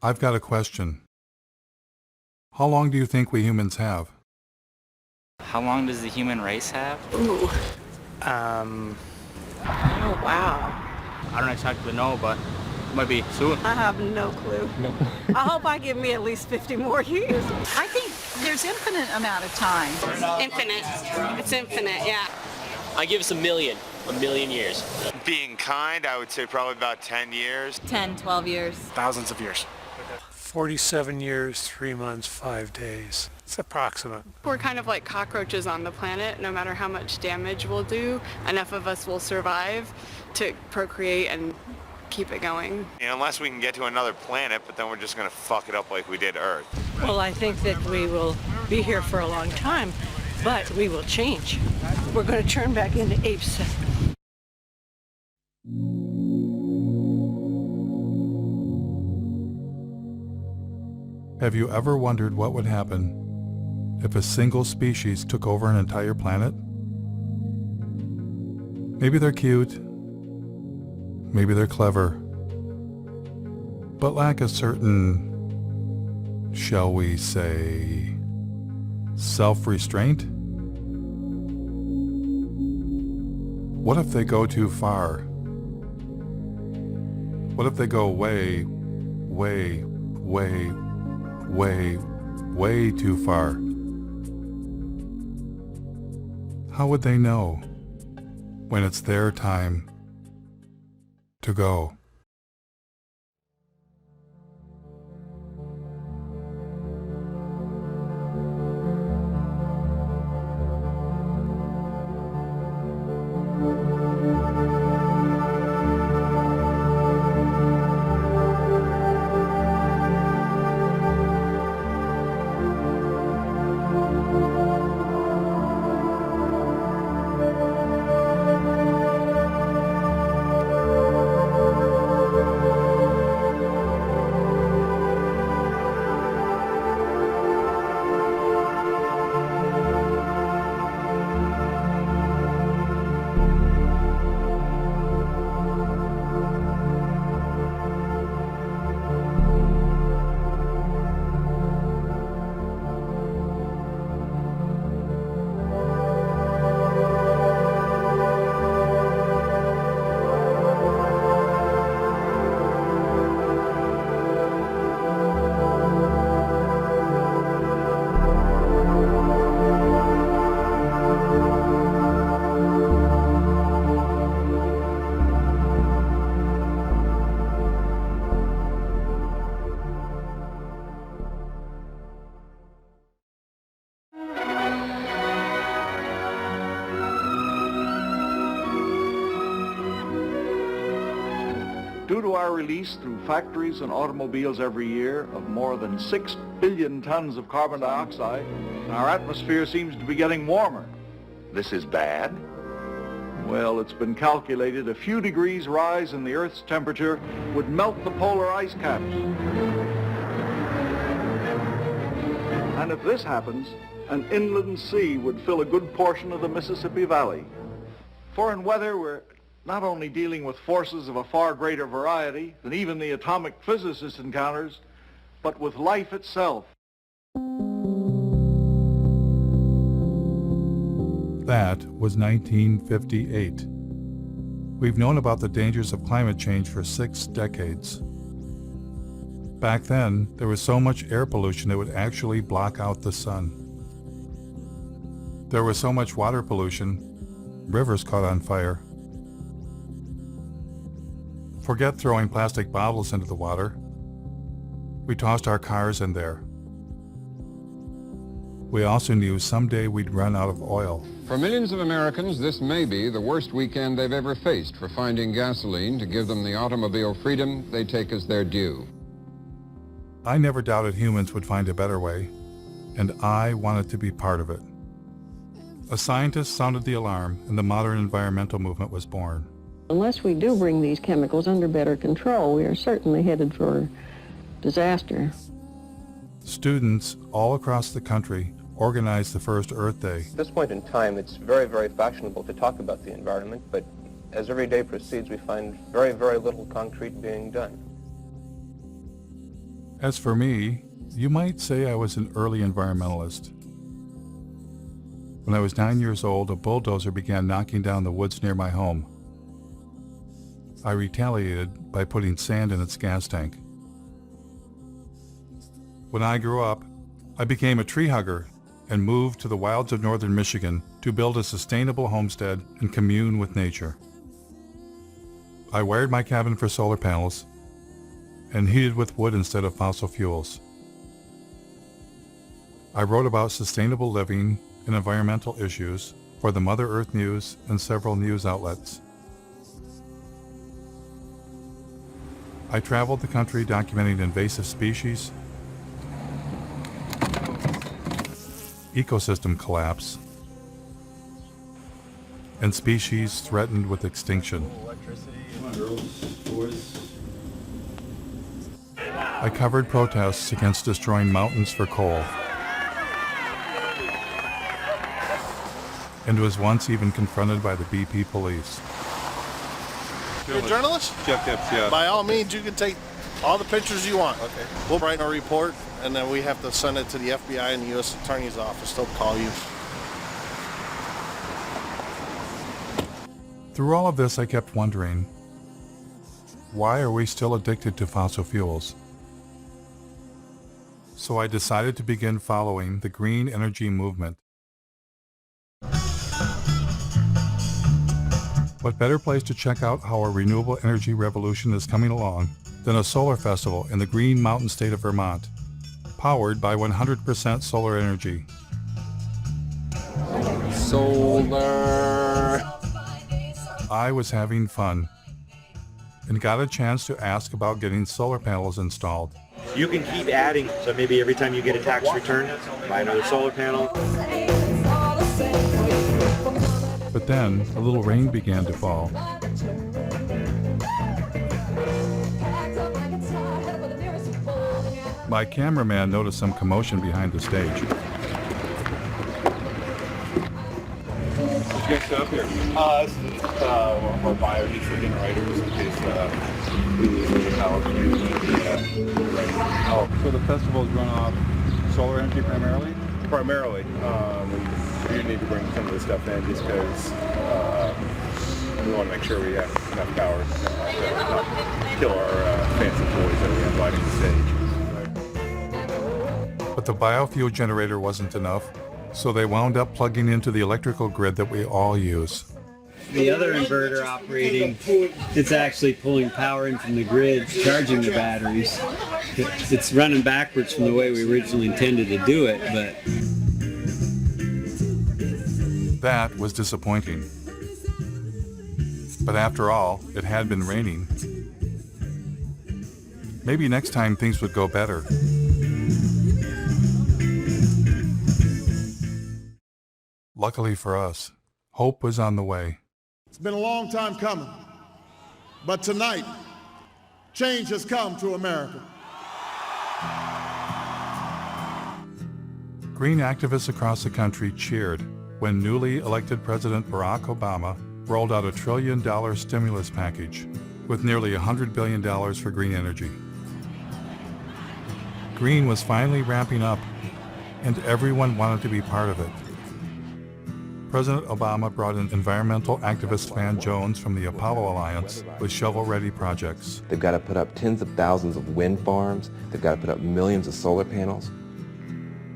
I've got a question. How long do you think we humans have? How long does the human race have? Ooh. Um, Oh, wow. I don't exactly know, but it might be soon. I have no clue. I hope I give me at least 50 more years. I think there's infinite amount of time. Infinite. It's infinite, yeah. I give us a million years. Being kind, I would say probably about 10 years. 10, 12 years. Thousands of years. 47 years, 3 months, 5 days. It's approximate. We're kind of like cockroaches on the planet. No matter how much damage we'll do, enough of us will survive to procreate and keep it going. Unless we can get to another planet, but then we're just going to fuck it up like we did Earth. Well, I think that we will be here for a long time, but we will change. We're going to turn back into apes. Have you ever wondered what would happen if a single species took over an entire planet? Maybe they're cute, maybe they're clever, but lack a certain, shall we say, self-restraint? What if they go too far? What if they go way, way, way, way, way too far? How would they know when it's their time to go? Due to our release through factories and automobiles every year of more than 6 billion tons of carbon dioxide, our atmosphere seems to be getting warmer. This is bad? Well, it's been calculated a few degrees rise in the Earth's temperature would melt the polar ice caps. And if this happens, an inland sea would fill a good portion of the Mississippi Valley. For in weather, we're not only dealing with forces of a far greater variety than even the atomic physicist encounters, but with life itself. That was 1958. We've known about the dangers of climate change for 6 decades. Back then, there was so much air pollution it would actually block out the sun. There was so much water pollution, rivers caught on fire. Forget throwing plastic bottles into the water. We tossed our cars in there. We also knew someday we'd run out of oil. For millions of Americans, this may be the worst weekend they've ever faced for finding gasoline to give them the automobile freedom they take as their due. I never doubted humans would find a better way, and I wanted to be part of it. A scientist sounded the alarm, and the modern environmental movement was born. Unless we do bring these chemicals under better control, we are certainly headed for disaster. Students all across the country organized the first Earth Day. At this point in time, it's very, very fashionable to talk about the environment, but as every day proceeds, we find very, very little concrete being done. As for me, you might say I was an early environmentalist. When I was 9 years old, a bulldozer began knocking down the woods near my home. I retaliated by putting sand in its gas tank. When I grew up, I became a tree hugger and moved to the wilds of northern Michigan to build a sustainable homestead and commune with nature. I wired my cabin for solar panels and heated with wood instead of fossil fuels. I wrote about sustainable living and environmental issues for the Mother Earth News and several news outlets. I traveled the country documenting invasive species, ecosystem collapse, and species threatened with extinction. I covered protests against destroying mountains for coal, and was once even confronted by the BP police. You're a journalist? Yeah. By all means, you can take all the pictures you want. Okay. We'll write a report, and then we have to send it to the FBI and the U.S. Attorney's Office. They'll call you. Through all of this, I kept wondering, why are we still addicted to fossil fuels? So I decided to begin following the green energy movement. What better place to check out how our renewable energy revolution is coming along than a solar festival in the Green Mountain state of Vermont, powered by 100% solar energy. Solar. I was having fun and got a chance to ask about getting solar panels installed. You can keep adding, so maybe every time you get a tax return, buy another solar panel. But then a little rain began to fall. My cameraman noticed some commotion behind the stage. Did you guys set up here? This is one of our biodiesel generators in case we lose any power. Oh, so the festivals run off solar energy primarily? Primarily. We do need to bring some of this stuff in just because we want to make sure we have enough power to not kill our fancy toys that we have lighting the stage. But the biofuel generator wasn't enough, so they wound up plugging into the electrical grid that we all use. The other inverter operating, it's actually pulling power in from the grid, charging the batteries. It's running backwards from the way we originally intended to do it, but... That was disappointing. But after all, it had been raining. Maybe next time things would go better. Luckily for us, hope was on the way. It's been a long time coming, but tonight, change has come to America. Green activists across the country cheered when newly elected President Barack Obama rolled out $1 trillion stimulus package with nearly $100 billion for green energy. Green was finally ramping up, and everyone wanted to be part of it. President Obama brought in environmental activist Van Jones from the Apollo Alliance with shovel-ready projects. They've got to put up tens of thousands of wind farms. They've got to put up millions of solar panels.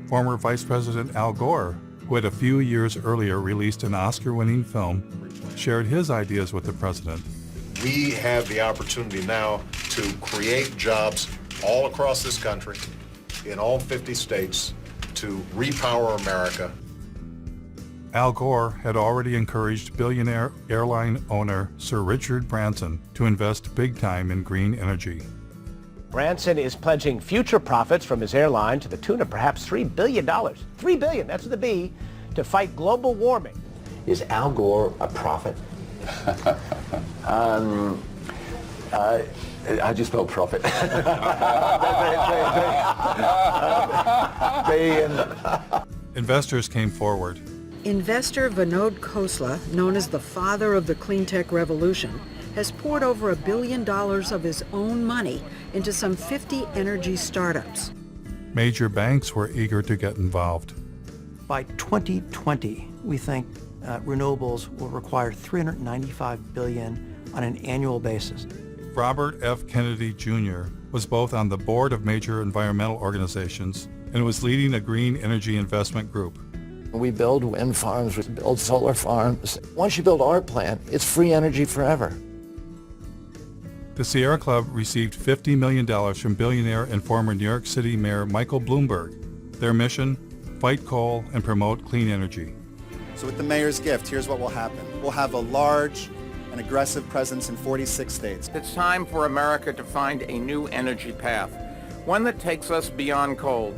Former Vice President Al Gore, who had a few years earlier released an Oscar-winning film, shared his ideas with the president. We have the opportunity now to create jobs all across this country, in all 50 states, to repower America. Al Gore had already encouraged billionaire airline owner Sir Richard Branson to invest big time in green energy. Branson is pledging future profits from his airline to the tune of perhaps $3 billion. $3 billion, that's with a B, to fight global warming. Is Al Gore a prophet? How'd you spell profit? Investors came forward. Investor Vinod Khosla, known as the father of the clean tech revolution, has poured over $1 billion of his own money into some 50 energy startups. Major banks were eager to get involved. By 2020, we think renewables will require $395 billion on an annual basis. Robert F. Kennedy Jr. was both on the board of major environmental organizations and was leading a green energy investment group. We build wind farms, we build solar farms. Once you build our plant, it's free energy forever. The Sierra Club received $50 million from billionaire and former New York City Mayor Michael Bloomberg. Their mission? Fight coal and promote clean energy. So with the mayor's gift, here's what will happen. We'll have a large and aggressive presence in 46 states. It's time for America to find a new energy path, one that takes us beyond coal.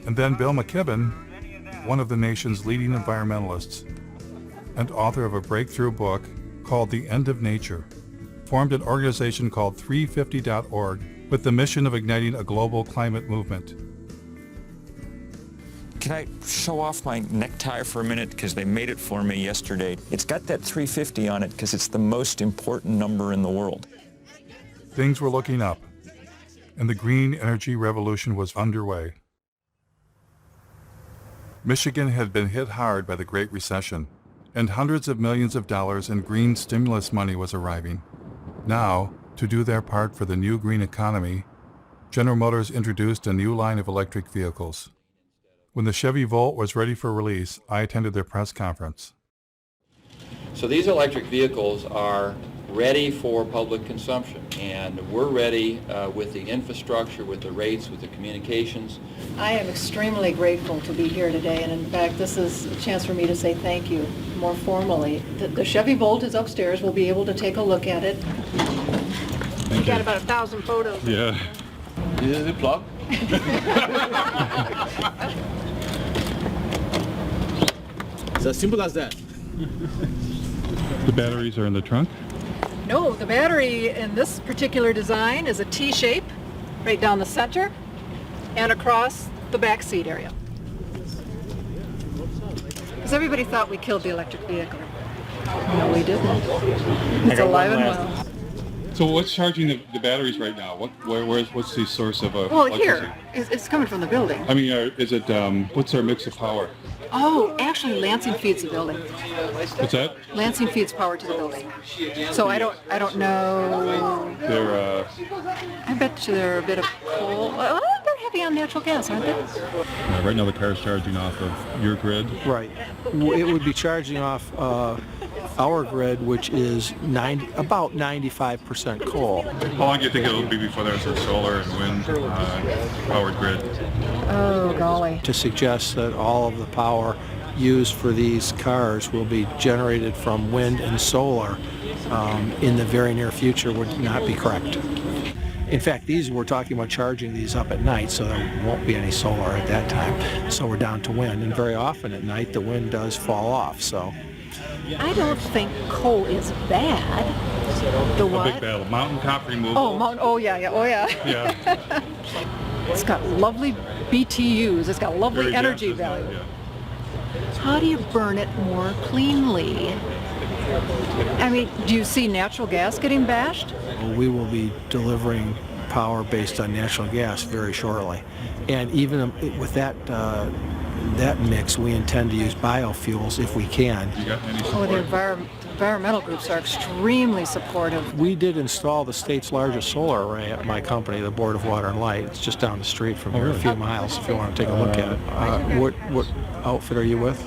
And then Bill McKibben, one of the nation's leading environmentalists and author of a breakthrough book called The End of Nature, formed an organization called 350.org with the mission of igniting a global climate movement. Can I show off my necktie for a minute? Because they made it for me yesterday. It's got that 350 on it because it's the most important number in the world. Things were looking up, and the green energy revolution was underway. Michigan had been hit hard by the Great Recession, and hundreds of millions of dollars in green stimulus money was arriving. Now, to do their part for the new green economy, General Motors introduced a new line of electric vehicles. When the Chevy Volt was ready for release, I attended their press conference. So these electric vehicles are ready for public consumption, and we're ready with the infrastructure, with the rates, with the communications. I am extremely grateful to be here today, and in fact, this is a chance for me to say thank you more formally. The Chevy Volt is upstairs. We'll be able to take a look at it. We got about 1,000 photos. Yeah. Is it a plug? It's as simple as that. The batteries are in the trunk? No, the battery in this particular design is a T shape right down the center and across the back seat area. Because everybody thought we killed the electric vehicle. No, we didn't. It's alive and well. So what's charging the batteries right now? What's the source of Well, electricity? here, it's coming from the building. I mean, is it, what's our mix of power? Oh, actually, Lansing feeds the building. What's that? Lansing feeds power to the building. So I don't know. They're, I bet you they're a bit of coal. Well, they're heavy on natural gas, aren't they? right now the car's charging off of your grid? Right. It would be charging off our grid, which is about 95% coal. How long do you think it'll be before there's a solar and wind powered grid? Oh, golly. To suggest that all of the power used for these cars will be generated from wind and solar in the very near future would not be correct. In fact, we're talking about charging these up at night, so there won't be any solar at that time. So we're down to wind, and very often at night the wind does fall off. So I don't think coal is bad. The what? A big battle. Mountaintop removal. Oh yeah. Yeah. It's got lovely BTUs. It's got lovely Very energy dense, value. yeah. How do you burn it more cleanly? I mean, do you see natural gas getting bashed? we will be delivering power based on natural gas very shortly. And even with that that mix, we intend to use biofuels if we can. You got any support? Oh, the environmental groups are extremely supportive. We did install the state's largest solar array at my company, the Board of Water and Light. It's just down the street from here, a few miles, if you want to take a look at it. What outfit are you with?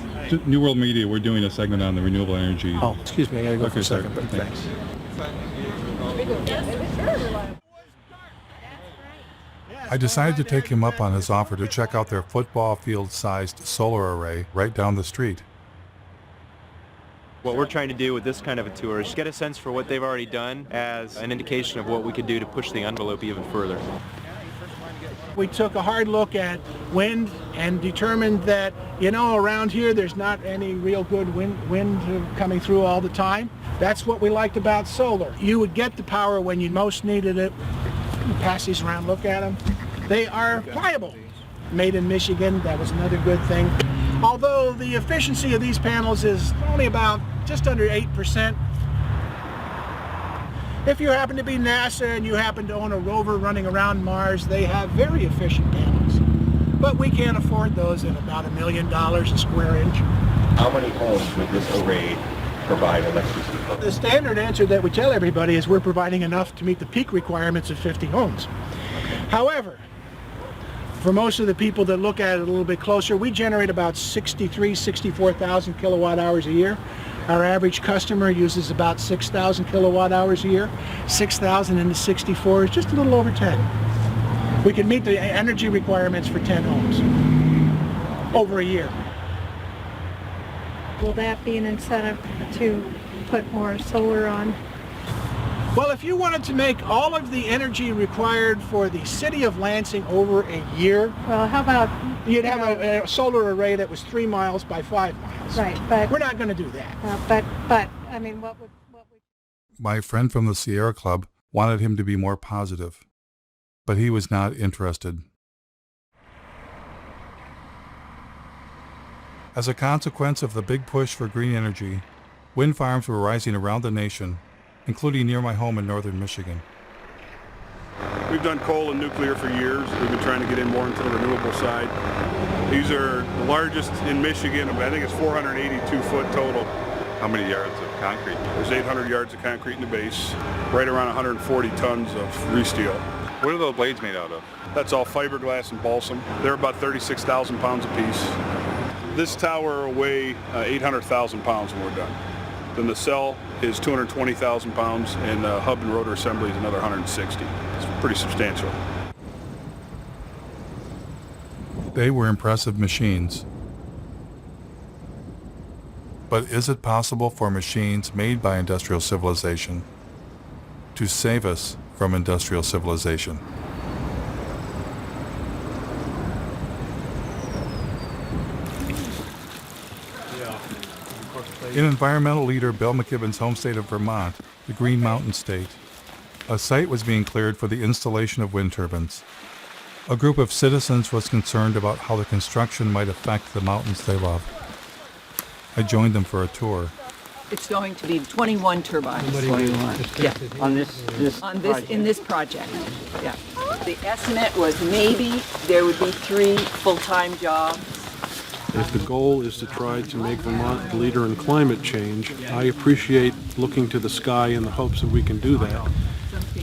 New World Media. We're doing a segment on the renewable energy. Oh, excuse me, I gotta go Okay, for a second, sorry. but thanks. I decided to take him up on his offer to check out their football field-sized solar array right down the street. What we're trying to do with this kind of a tour is get a sense for what they've already done as an indication of what we could do to push the envelope even further. We took a hard look at wind and determined that, around here there's not any real good wind coming through all the time. That's what we liked about solar. You would get the power when you most needed it. Pass these around, look at them. They are pliable. Made in Michigan, that was another good thing. Although the efficiency of these panels is only about just under 8%. If you happen to be NASA and you happen to own a rover running around Mars, they have very efficient panels. But we can't afford those at about $1 million a square inch. How many homes would this array provide electricity for? The standard answer that we tell everybody is we're providing enough to meet the peak requirements of 50 homes. However, for most of the people that look at it a little bit closer, we generate about 64,000 kilowatt hours a year. Our average customer uses about 6,000 kilowatt hours a year. 6,000 into 64 is just a little over 10. We can meet the energy requirements for 10 homes over a year. Will that be an incentive to put more solar on? Well, if you wanted to make all of the energy required for the city of Lansing over a year, well, how about you'd have a solar array that was 3 miles by 5 miles. Right, but we're not going to do that. But I mean, what would? My friend from the Sierra Club wanted him to be more positive, but he was not interested. As a consequence of the big push for green energy, wind farms were rising around the nation, including near my home in northern Michigan. We've done coal and nuclear for years. We've been trying to get in more into the renewable side. These are the largest in Michigan. I think it's 482 foot total. How many yards of concrete? There's 800 yards of concrete in the base, right around 140 tons of resteel. What are those blades made out of? That's all fiberglass and balsam. They're about 36,000 pounds apiece. This tower will weigh 800,000 pounds when we're done. Then the cell is 220,000 pounds, and the hub and rotor assembly is another 160. It's pretty substantial. They were impressive machines. But is it possible for machines made by industrial civilization to save us from industrial civilization? In environmental leader Bill McKibben's home state of Vermont, the Green Mountain State, a site was being cleared for the installation of wind turbines. A group of citizens was concerned about how the construction might affect the mountains they love. I joined them for a tour. It's going to be 21 turbines. 21. Yeah. On this in this project. Yeah. The estimate was maybe there would be 3 full-time jobs. If the goal is to try to make Vermont the leader in climate change, I appreciate looking to the sky in the hopes that we can do that.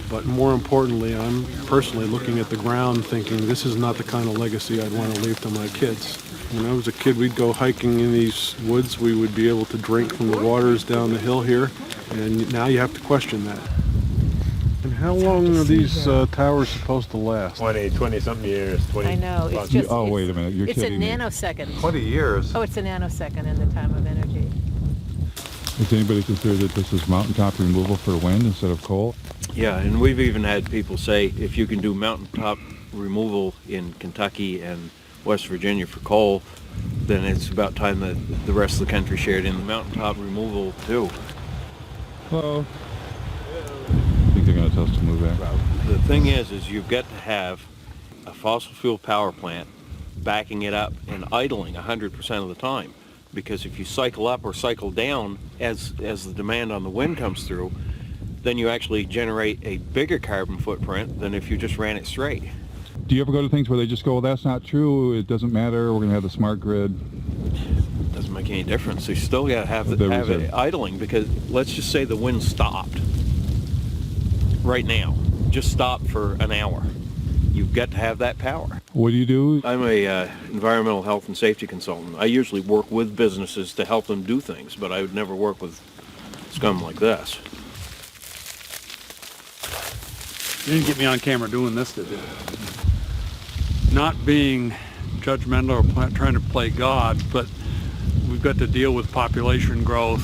But more importantly, I'm personally looking at the ground thinking this is not the kind of legacy I'd want to leave to my kids. When I was a kid, we'd go hiking in these woods. We would be able to drink from the waters down the hill here, and now you have to question that. And how long are these towers supposed to last? 20-something years. 20 I know. It's just. Oh, wait a minute. You're kidding me. It's a nanosecond. 20 years? Oh, it's a nanosecond in the time of energy. Does anybody consider that this is mountaintop removal for wind instead of coal? Yeah, and we've even had people say if you can do mountaintop removal in Kentucky and West Virginia for coal, then it's about time that the rest of the country shared in the mountaintop removal too. Hello. I think they're going to tell us to move back. The thing is you've got to have a fossil fuel power plant backing it up and idling 100% of the time. Because if you cycle up or cycle down as the demand on the wind comes through, then you actually generate a bigger carbon footprint than if you just ran it straight. Do you ever go to things where they just go, well, that's not true, it doesn't matter, we're going to have the smart grid? It doesn't make any difference. You still got to have it idling, because let's just say the wind stopped right now. Just stopped for an hour. You've got to have that power. What do you do? I'm a environmental health and safety consultant. I usually work with businesses to help them do things, but I would never work with scum like this. You didn't get me on camera doing this, did you? Not being judgmental or trying to play God, but we've got to deal with population growth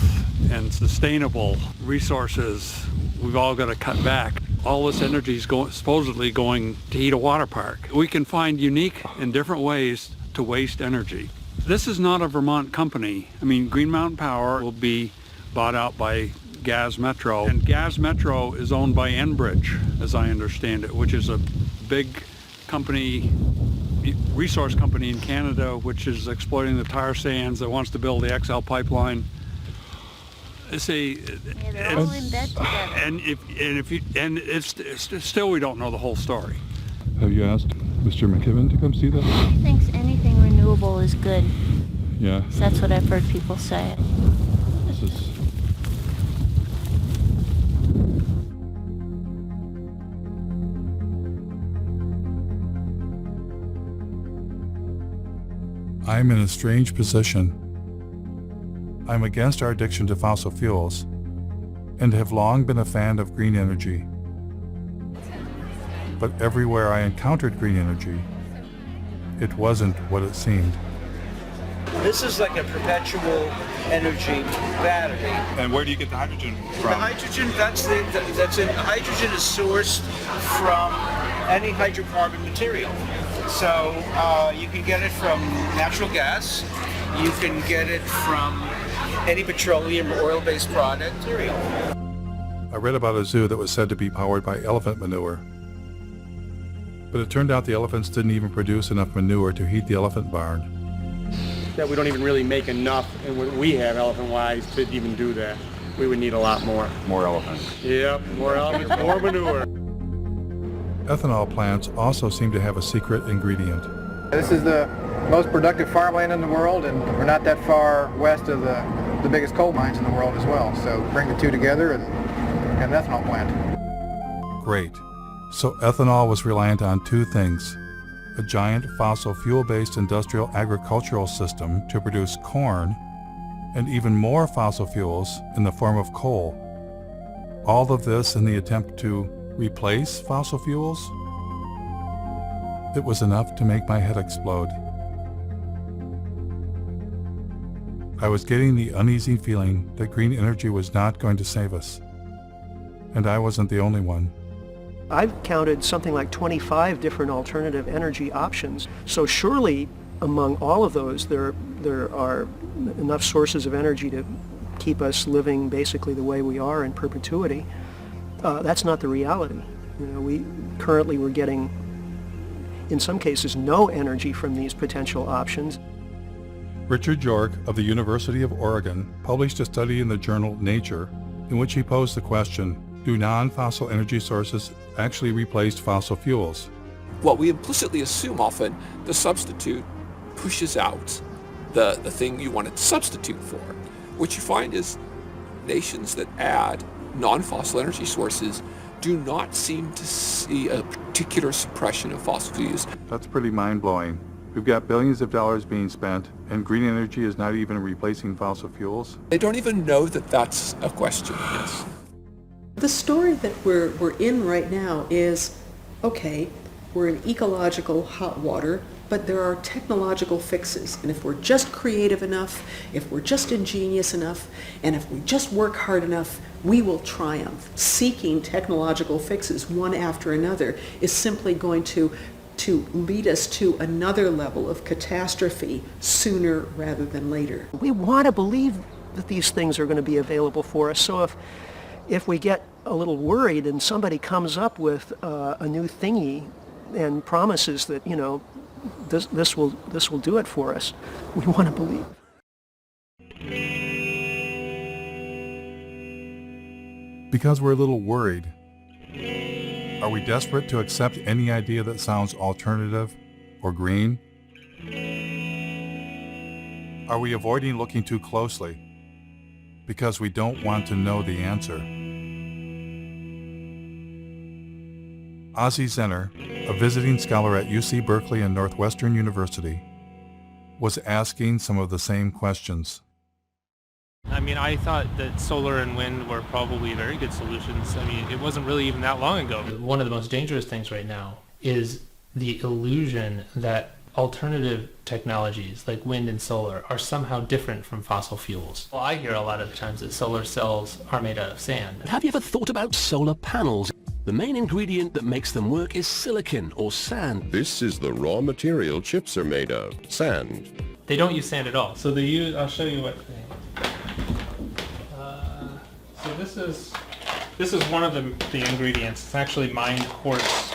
and sustainable resources. We've all got to cut back. all this energy is supposedly going to heat a water park. We can find unique and different ways to waste energy. This is not a Vermont company. I mean, Green Mountain Power will be bought out by Gas Metro, and Gas Metro is owned by Enbridge, as I understand it, which is a big company, resource company in Canada, which is exploiting the tar sands, that wants to build the XL pipeline. See, they're all in bed together. Still we don't know the whole story. Have you asked Mr. McKibben to come see that? He thinks anything renewable is good. Yeah. So that's what I've heard people say. This is... I'm in a strange position. I'm against our addiction to fossil fuels and have long been a fan of green energy. But everywhere I encountered green energy, it wasn't what it seemed. This is like a perpetual energy battery. And where do you get the hydrogen from? The hydrogen, hydrogen is sourced from any hydrocarbon material. So you can get it from natural gas, you can get it from any petroleum or oil-based product material. I read about a zoo that was said to be powered by elephant manure. But it turned out the elephants didn't even produce enough manure to heat the elephant barn. That we don't even really make enough, and what we have elephant-wise, to even do that. We would need a lot more. More elephants. Yep, more elephants, more manure. Ethanol plants also seem to have a secret ingredient. This is the most productive farmland in the world, and we're not that far west of the biggest coal mines in the world as well. So bring the two together and get an ethanol plant. Great. So ethanol was reliant on two things: a giant fossil fuel-based industrial agricultural system to produce corn, and even more fossil fuels in the form of coal. All of this in the attempt to replace fossil fuels? It was enough to make my head explode. I was getting the uneasy feeling that green energy was not going to save us. And I wasn't the only one. I've counted something like 25 different alternative energy options. So surely among all of those there are enough sources of energy to keep us living basically the way we are in perpetuity. That's not the reality. You know, we're getting, in some cases, no energy from these potential options. Richard York of the University of Oregon published a study in the journal Nature in which he posed the question, do non-fossil energy sources actually replace fossil fuels? Well, we implicitly assume often the substitute pushes out the thing you want to substitute for. What you find is nations that add non-fossil energy sources do not seem to see a particular suppression of fossil fuels. That's pretty mind-blowing. We've got billions of dollars being spent, and green energy is not even replacing fossil fuels? They don't even know that that's a question, yes. The story that we're in right now is, okay, we're in ecological hot water, but there are technological fixes. And if we're just creative enough, if we're just ingenious enough, and if we just work hard enough, we will triumph. Seeking technological fixes one after another is simply going to lead us to another level of catastrophe sooner rather than later. We want to believe that these things are going to be available for us. So if we get a little worried and somebody comes up with a new thingy and promises that, you know, this will do it for us, we want to believe. Because we're a little worried. Are we desperate to accept any idea that sounds alternative or green? Are we avoiding looking too closely because we don't want to know the answer? Ozzie Zenner, a visiting scholar at UC Berkeley and Northwestern University, was asking some of the same questions. I mean, I thought that solar and wind were probably very good solutions. I mean, it wasn't really even that long ago. One of the most dangerous things right now is the illusion that alternative technologies like wind and solar are somehow different from fossil fuels. Well, I hear a lot of times that solar cells are made out of sand. Have you ever thought about solar panels? The main ingredient that makes them work is silicon or sand. This is the raw material chips are made of, sand. They don't use sand at all. So they use, I'll show you what so this is one of the ingredients. It's actually mined quartz.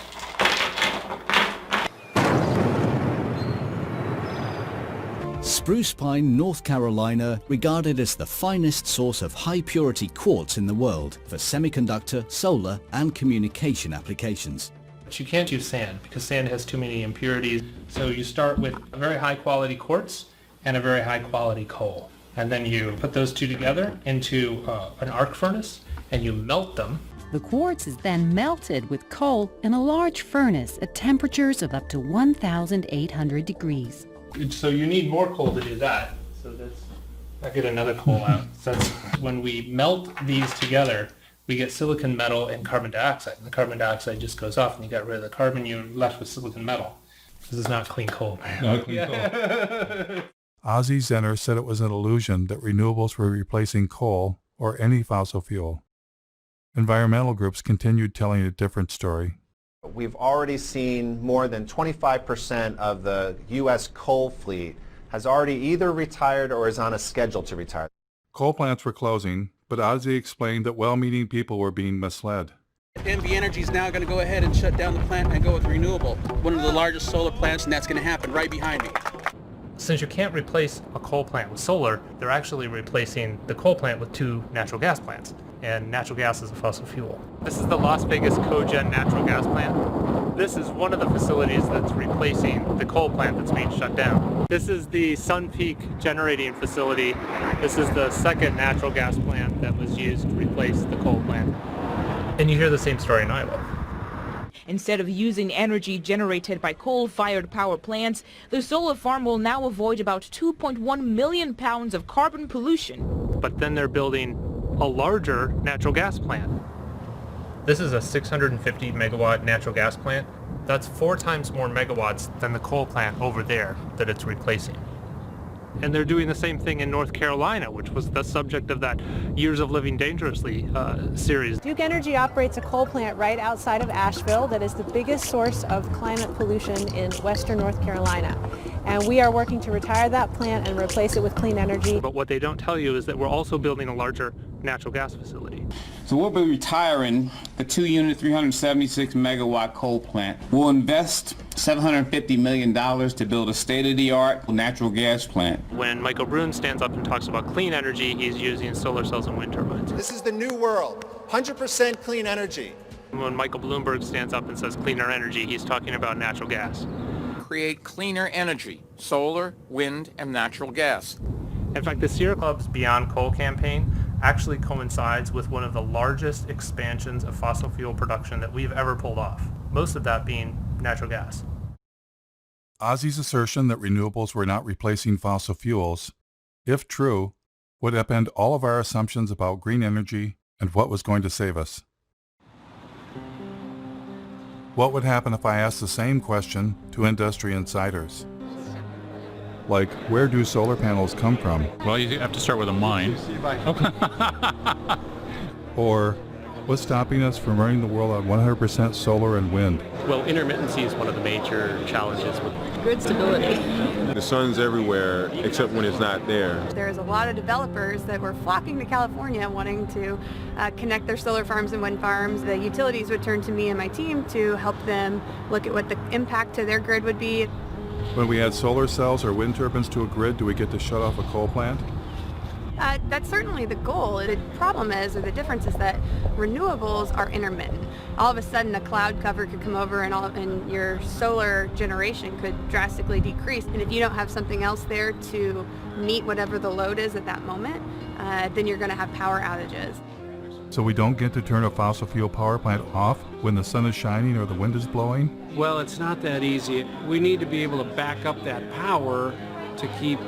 Spruce Pine, North Carolina, regarded as the finest source of high-purity quartz in the world for semiconductor, solar, and communication applications. But you can't use sand because sand has too many impurities. So you start with a very high-quality quartz and a very high-quality coal. And then you put those two together into an arc furnace and you melt them. The quartz is then melted with coal in a large furnace at temperatures of up to 1,800 degrees. So you need more coal to do that. So I'll get another coal out. So that's, when we melt these together, we get silicon metal and carbon dioxide. And the carbon dioxide just goes off and you got rid of the carbon, you're left with silicon metal. This is not clean coal. Not clean coal. Ozzie Zenner said it was an illusion that renewables were replacing coal or any fossil fuel. Environmental groups continued telling a different story. We've already seen more than 25% of the U.S. coal fleet has already either retired or is on a schedule to retire. Coal plants were closing, but Ozzie explained that well-meaning people were being misled. NV Energy is now going to go ahead and shut down the plant and go with renewable. One of the largest solar plants, and that's going to happen right behind me. Since you can't replace a coal plant with solar, they're actually replacing the coal plant with two natural gas plants. And natural gas is a fossil fuel. This is the Las Vegas Cogen natural gas plant. This is one of the facilities that's replacing the coal plant that's being shut down. This is the Sun Peak generating facility. This is the second natural gas plant that was used to replace the coal plant. And you hear the same story in Iowa. Instead of using energy generated by coal-fired power plants, the solar farm will now avoid about 2.1 million pounds of carbon pollution. But then they're building a larger natural gas plant. This is a 650 megawatt natural gas plant. That's 4 times more megawatts than the coal plant over there that it's replacing. And they're doing the same thing in North Carolina, which was the subject of that Years of Living Dangerously series. Duke Energy operates a coal plant right outside of Asheville that is the biggest source of climate pollution in western North Carolina. And we are working to retire that plant and replace it with clean energy. But what they don't tell you is that we're also building a larger natural gas facility. So we'll be retiring the 2-unit, 376 megawatt coal plant. We'll invest $750 million to build a state-of-the-art natural gas plant. When Michael Brune stands up and talks about clean energy, he's using solar cells and wind turbines. This is the new world, 100% clean energy. When Michael Bloomberg stands up and says cleaner energy, he's talking about natural gas. Create cleaner energy, solar, wind, and natural gas. In fact, the Sierra Club's Beyond Coal campaign actually coincides with one of the largest expansions of fossil fuel production that we've ever pulled off, most of that being natural gas. Ozzie's assertion that renewables were not replacing fossil fuels, if true, would upend all of our assumptions about green energy and what was going to save us. What would happen if I asked the same question to industry insiders? Like, where do solar panels come from? Well, you have to start with a mine. Or, what's stopping us from running the world on 100% solar and wind? Well, intermittency is one of the major challenges with grid stability. The sun's everywhere except when it's not there. There's a lot of developers that were flocking to California wanting to connect their solar farms and wind farms. The utilities would turn to me and my team to help them look at what the impact to their grid would be. When we add solar cells or wind turbines to a grid, do we get to shut off a coal plant? That's certainly the goal. The problem is, or the difference is that renewables are intermittent. All of a sudden a cloud cover could come over and your solar generation could drastically decrease. And if you don't have something else there to meet whatever the load is at that moment, then you're going to have power outages. So we don't get to turn a fossil fuel power plant off when the sun is shining or the wind is blowing? Well, it's not that easy. We need to be able to back up that power to keep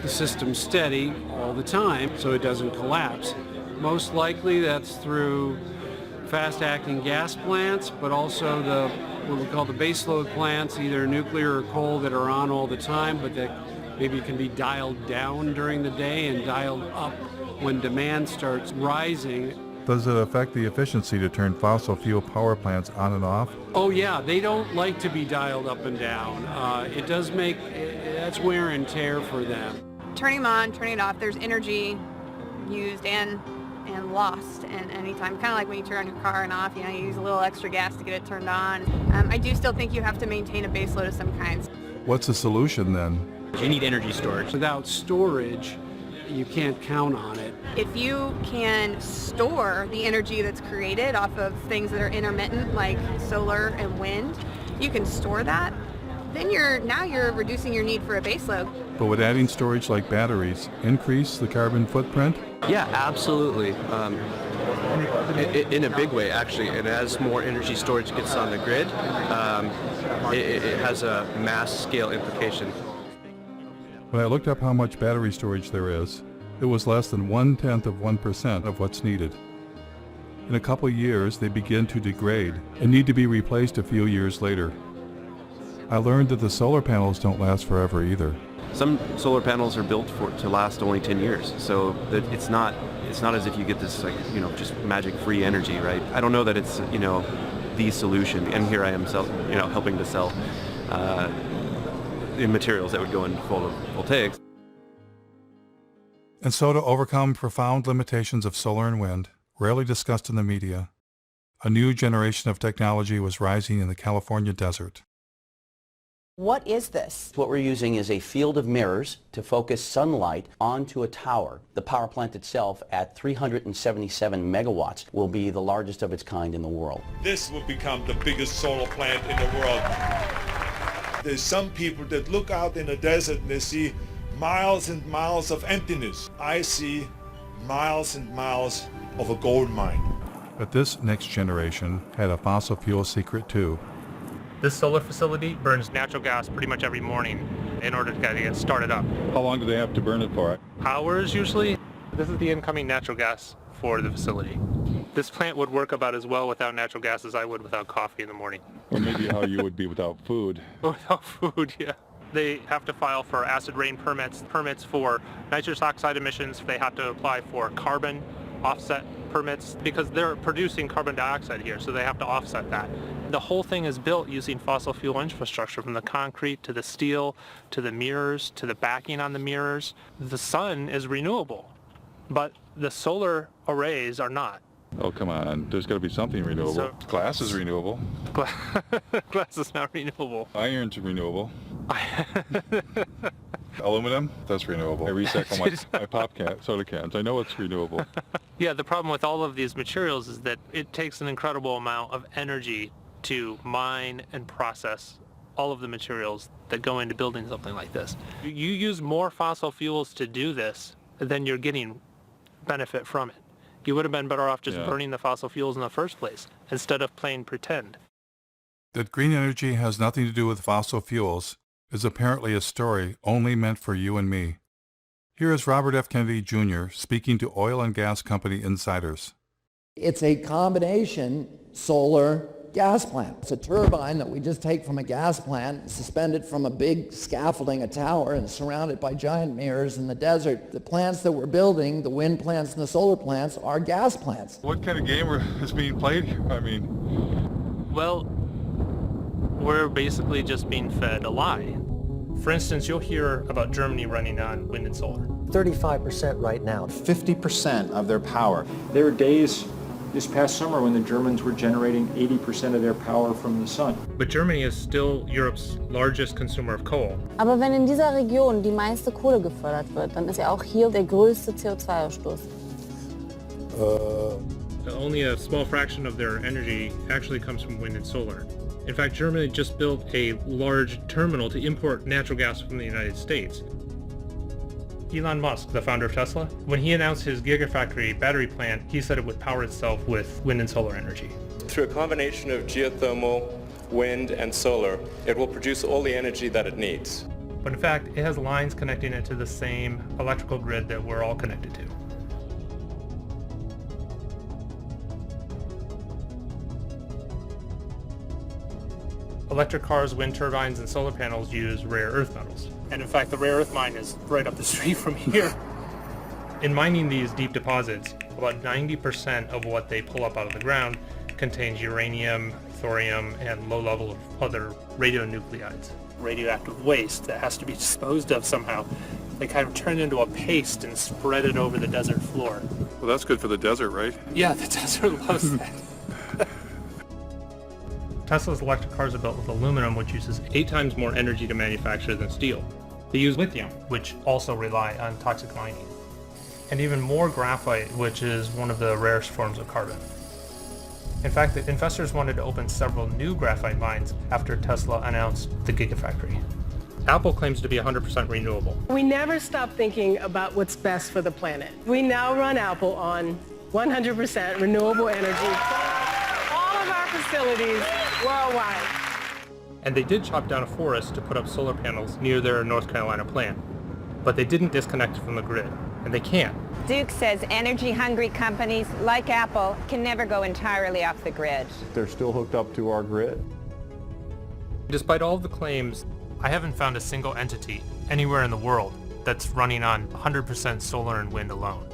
the system steady all the time so it doesn't collapse. Most likely that's through fast-acting gas plants, but also the what we call the baseload plants, either nuclear or coal, that are on all the time, but that maybe can be dialed down during the day and dialed up when demand starts rising. Does it affect the efficiency to turn fossil fuel power plants on and off? Oh yeah, they don't like to be dialed up and down. It does make, that's wear and tear for them. Turning them on, turning it off, there's energy used and lost in any time. Kind of like when you turn on your car and off, you use a little extra gas to get it turned on. I do still think you have to maintain a base load of some kinds. What's the solution then? You need energy storage. Without storage, you can't count on it. If you can store the energy that's created off of things that are intermittent, like solar and wind, you can store that, then you're reducing your need for a base load. But would adding storage like batteries increase the carbon footprint? Yeah, absolutely. In a big way, actually. And as more energy storage gets on the grid, it has a mass scale implication. When I looked up how much battery storage there is, it was less than 0.1% of what's needed. In a couple years, they begin to degrade and need to be replaced a few years later. I learned that the solar panels don't last forever either. Some solar panels are built to last only 10 years, so that it's not as if you get this just magic-free energy, right? I don't know that it's the solution, and here I am helping to sell the materials that would go in photovoltaics. And so to overcome profound limitations of solar and wind, rarely discussed in the media, a new generation of technology was rising in the California desert. What is this? What we're using is a field of mirrors to focus sunlight onto a tower. The power plant itself at 377 megawatts will be the largest of its kind in the world. This will become the biggest solar plant in the world. There's some people that look out in the desert and they see miles and miles of emptiness. I see miles and miles of a gold mine. But this next generation had a fossil fuel secret too. This solar facility burns natural gas pretty much every morning in order to get started up. How long do they have to burn it for? Hours usually. This is the incoming natural gas for the facility. This plant would work about as well without natural gas as I would without coffee in the morning. Or maybe how you would be without food. Without food, yeah. They have to file for acid rain permits for nitrous oxide emissions. They have to apply for carbon offset permits because they're producing carbon dioxide here, so they have to offset that. The whole thing is built using fossil fuel infrastructure, from the concrete to the steel to the mirrors to the backing on the mirrors. The sun is renewable, but the solar arrays are not. Oh, come on. There's got to be something renewable. So, glass is renewable. Glass is not renewable. Iron's renewable. Aluminum, that's renewable. I recycle my pop soda cans. I know it's renewable. Yeah, the problem with all of these materials is that it takes an incredible amount of energy to mine and process all of the materials that go into building something like this. You use more fossil fuels to do this than you're getting benefit from it. You would have been better off just burning the fossil fuels in the first place instead of playing pretend. That green energy has nothing to do with fossil fuels is apparently a story only meant for you and me. Here is Robert F. Kennedy Jr. speaking to oil and gas company insiders. It's a combination solar gas plant. It's a turbine that we just take from a gas plant, suspended from a big scaffolding, a tower, and surrounded by giant mirrors in the desert. The plants that we're building, the wind plants and the solar plants, are gas plants. What kind of game is being played here? I mean... Well, we're basically just being fed a lie. For instance, you'll hear about Germany running on wind and solar. 35% right now. 50% of their power. There were days this past summer when the Germans were generating 80% of their power from the sun. But Germany is still Europe's largest consumer of coal. Aber wenn in dieser Region die meiste Kohle gefördert wird, dann ist ja auch hier der größte CO2-Ausstoß. Only a small fraction of their energy actually comes from wind and solar. In fact, Germany just built a large terminal to import natural gas from the United States. Elon Musk, the founder of Tesla, when he announced his Gigafactory battery plant, he said it would power itself with wind and solar energy. Through a combination of geothermal, wind, and solar, it will produce all the energy that it needs. But in fact, it has lines connecting it to the same electrical grid that we're all connected to. Electric cars, wind turbines, and solar panels use rare earth metals. And in fact, the rare earth mine is right up the street from here. In mining these deep deposits, About 90% of what they pull up out of the ground contains uranium, thorium, and low level of other radionuclides. Radioactive waste that has to be disposed of somehow. They kind of turn it into a paste and spread it over the desert floor. Well, that's good for the desert, right? Yeah, the desert loves that. Tesla's electric cars are built with aluminum, which uses 8 times more energy to manufacture than steel. They use lithium, which also rely on toxic mining, and even more graphite, which is one of the rarest forms of carbon. In fact, the investors wanted to open several new graphite mines after Tesla announced the Gigafactory. Apple claims to be 100% renewable. We never stop thinking about what's best for the planet. We now run Apple on 100% renewable energy. All of our facilities worldwide. And they did chop down a forest to put up solar panels near their North Carolina plant. But they didn't disconnect from the grid, and they can't. Duke says energy-hungry companies like Apple can never go entirely off the grid. They're still hooked up to our grid. Despite all of the claims, I haven't found a single entity anywhere in the world that's running on 100% solar and wind alone.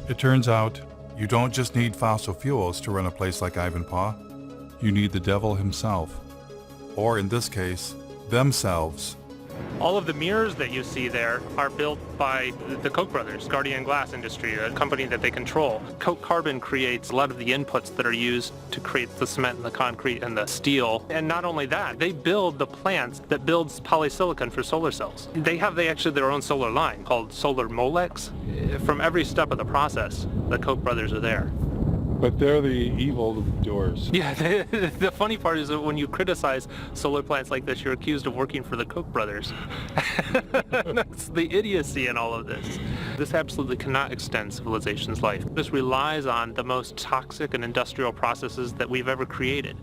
It turns out, you don't just need fossil fuels to run a place like Ivanpah. You need the devil himself. Or in this case, themselves. All of the mirrors that you see there are built by the Koch brothers, Guardian Glass Industry, a company that they control. Koch Carbon creates a lot of the inputs that are used to create the cement and the concrete and the steel. And not only that, they build the plants that builds polysilicon for solar cells. They have actually their own solar line called Solar Molex. From every step of the process, the Koch brothers are there. But they're the evil doers. Yeah, the funny part is that when you criticize solar plants like this, you're accused of working for the Koch brothers. That's the idiocy in all of this. This absolutely cannot extend civilization's life. This relies on the most toxic and industrial processes that we've ever created.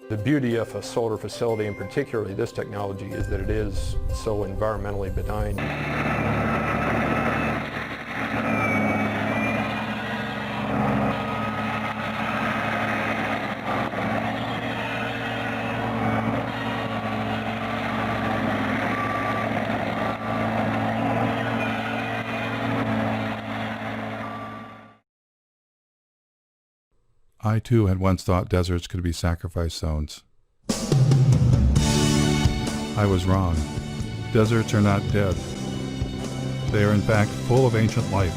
The beauty of a solar facility, and particularly this technology, is that it is so environmentally benign. I too had once thought deserts could be sacrifice zones. I was wrong. Deserts are not dead. They are in fact full of ancient life.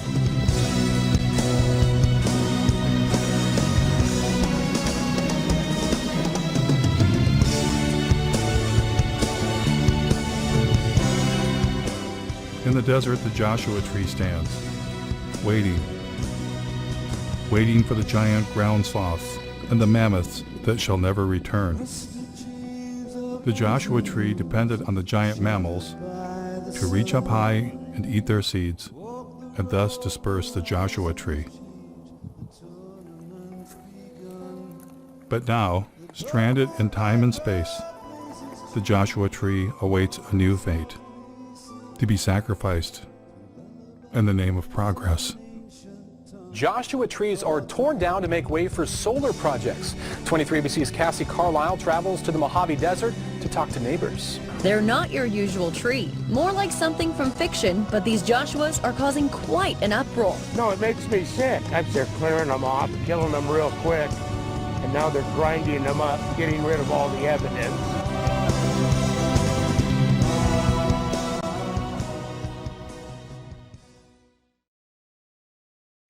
In the desert, the Joshua tree stands, waiting for the giant ground sloths and the mammoths that shall never return. The Joshua tree depended on the giant mammals to reach up high and eat their seeds, and thus disperse the Joshua tree. But now, stranded in time and space, the Joshua tree awaits a new fate, to be sacrificed in the name of progress. Joshua trees are torn down to make way for solar projects. 23ABC's Cassie Carlisle travels to the Mojave Desert to talk to neighbors. They're not your usual tree, more like something from fiction, but these Joshuas are causing quite an uproar. No, it makes me sick. They're clearing them off, killing them real quick, and now they're grinding them up, getting rid of all the evidence.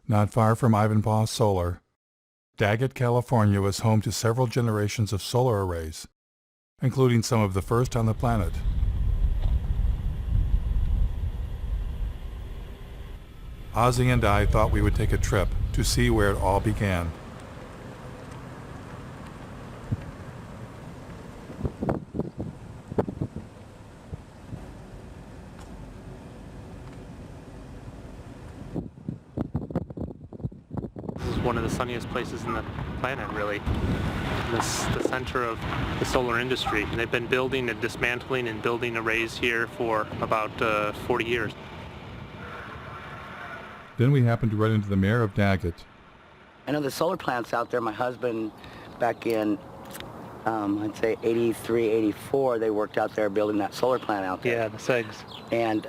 Not far from Ivanpah Solar, Daggett, California was home to several generations of solar arrays, including some of the first on the planet. Ozzy and I thought we would take a trip to see where it all began. One of the sunniest places in the planet, really. This the center of the solar industry. They've been building and dismantling and building arrays here for about 40 years. Then we happened to run into the mayor of Daggett. I know the solar plants out there. My husband, back in, I'd say 83, 84, they worked out there building that solar plant out there. Yeah, the SEGs. And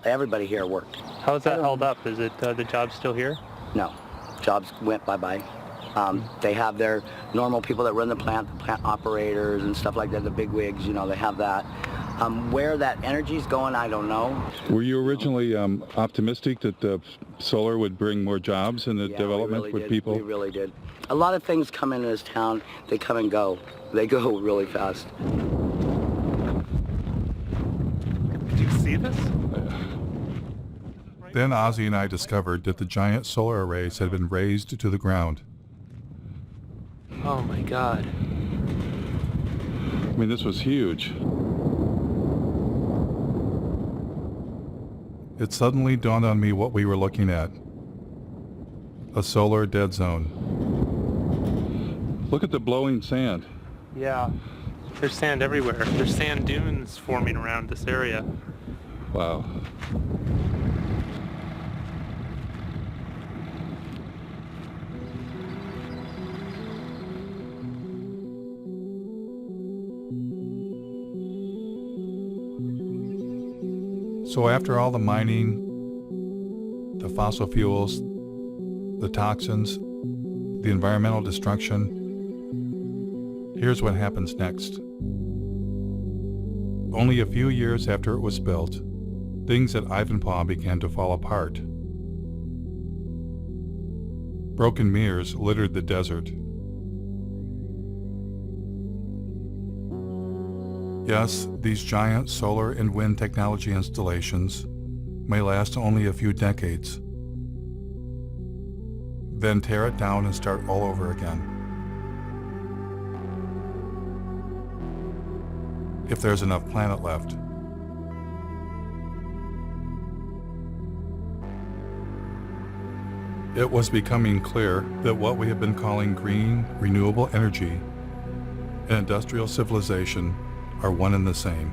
everybody here worked. How's that held up? Is it the job still here? No. Jobs went bye-bye. They have their normal people that run the plant operators and stuff like that, the big wigs, they have that. Where that energy's going, I don't know. Were you originally optimistic that solar would bring more jobs in the development with people? We really did. A lot of things come into this town, they come and go. They go really fast. Did you see this? Then Ozzy and I discovered that the giant solar arrays had been razed to the ground. Oh my God. I mean, this was huge. It suddenly dawned on me what we were looking at. A solar dead zone. Look at the blowing sand. Yeah. There's sand everywhere. There's sand dunes forming around this area. Wow. So after all the mining, the fossil fuels, the toxins, the environmental destruction, here's what happens next. Only a few years after it was built, things at Ivanpah began to fall apart. Broken mirrors littered the desert. Yes, these giant solar and wind technology installations may last only a few decades, then tear it down and start all over again. If there's enough planet left. It was becoming clear that what we have been calling green, renewable energy and industrial civilization are one and the same.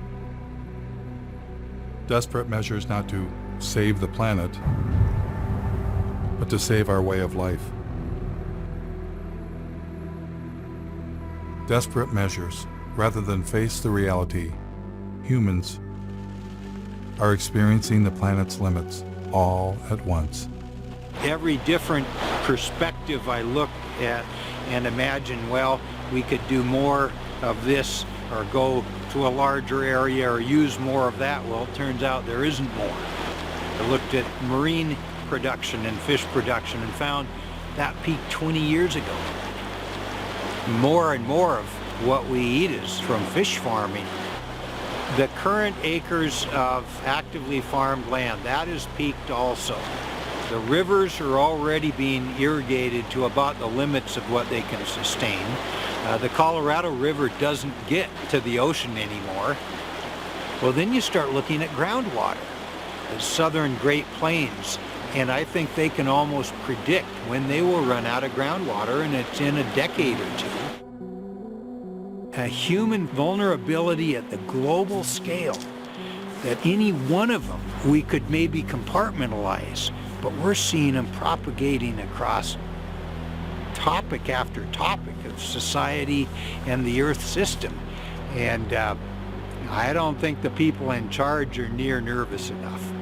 Desperate measures not to save the planet, but to save our way of life. Desperate measures, rather than face the reality, humans are experiencing the planet's limits all at once. Every different perspective I look at and imagine, well, we could do more of this or go to a larger area or use more of that. Well, it turns out there isn't more. I looked at marine production and fish production and found that peaked 20 years ago. More and more of what we eat is from fish farming. The current acres of actively farmed land, that is peaked also. The rivers are already being irrigated to about the limits of what they can sustain. The Colorado River doesn't get to the ocean anymore. Well, then you start looking at groundwater, the southern Great Plains, and I think they can almost predict when they will run out of groundwater, and it's in a decade or two. A human vulnerability at the global scale, that any one of them we could maybe compartmentalize, but we're seeing them propagating across topic after topic of society and the Earth system. And I don't think the people in charge are near nervous enough.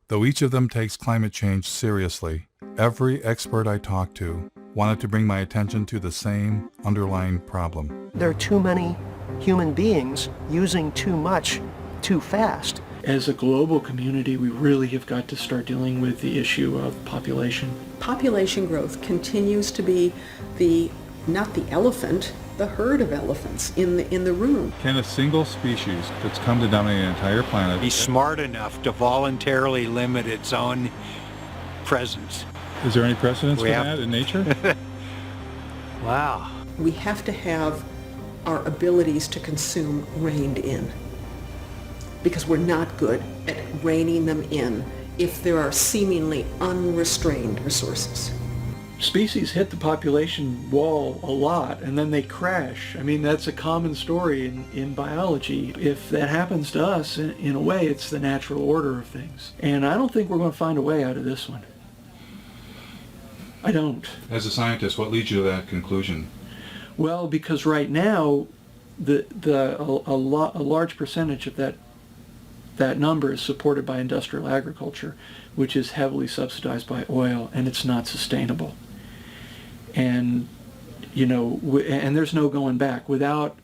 Though each of them takes climate change seriously, every expert I talked to wanted to bring my attention to the same underlying problem. There are too many human beings using too much too fast. As a global community, we really have got to start dealing with the issue of population. Population growth continues to be not the elephant, the herd of elephants in the room. Can a single species that's come to dominate an entire planet Be smart enough to voluntarily limit its own presence. Is there any precedence for We have- that in nature? Wow. We have to have our abilities to consume reined in, because we're not good at reining them in if there are seemingly unrestrained resources. Species hit the population wall a lot and then they crash. I mean, that's a common story in biology. If that happens to us, in a way, it's the natural order of things. And I don't think we're going to find a way out of this one. I don't. As a scientist, what leads you to that conclusion? Well, because right now, a large percentage of that number is supported by industrial agriculture, which is heavily subsidized by oil, and it's not sustainable. And, you know, and there's no going back. Without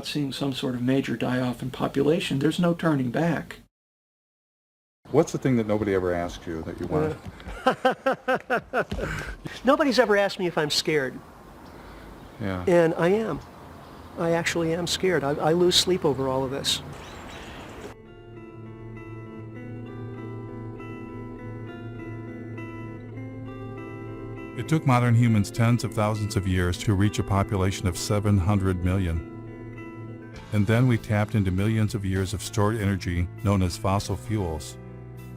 seeing some sort of major die-off in population, there's no turning back. What's the thing that nobody ever asked you that you want? Nobody's ever asked me if I'm scared, Yeah. and I am. I actually am scared. I lose sleep over all of this. It took modern humans tens of thousands of years to reach a population of 700 million. And then we tapped into millions of years of stored energy known as fossil fuels.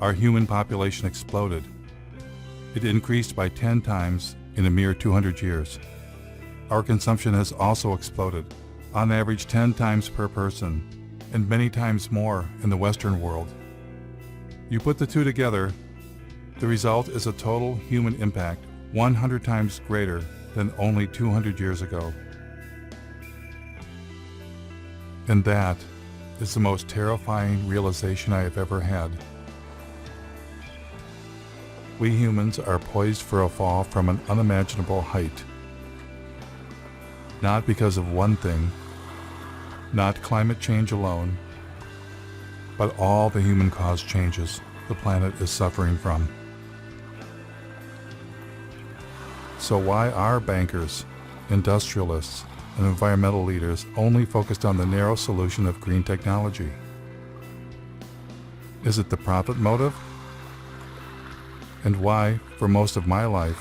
Our human population exploded. It increased by 10 times in a mere 200 years. Our consumption has also exploded, on average 10 times per person, and many times more in the Western world. You put the two together, the result is a total human impact 100 times greater than only 200 years ago. And that is the most terrifying realization I have ever had. We humans are poised for a fall from an unimaginable height. Not because of one thing, not climate change alone, but all the human-caused changes the planet is suffering from. So why are bankers, industrialists, and environmental leaders only focused on the narrow solution of green technology? Is it the profit motive? And why, for most of my life,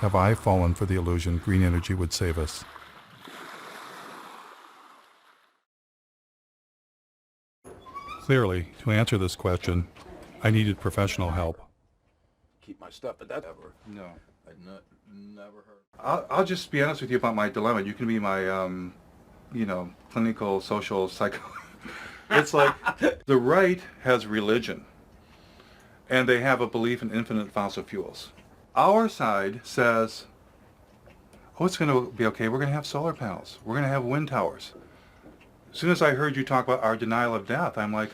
have I fallen for the illusion green energy would save us? Clearly, to answer this question, I needed professional help. Keep my stuff, but that ever. No, I'd never heard. I'll just be honest with you about my dilemma. You can be my, clinical, social, psycho. It's like the right has religion, and they have a belief in infinite fossil fuels. Our side says, oh, it's going to be okay. We're going to have solar panels. We're going to have wind towers. As soon as I heard you talk about our denial of death, I'm like,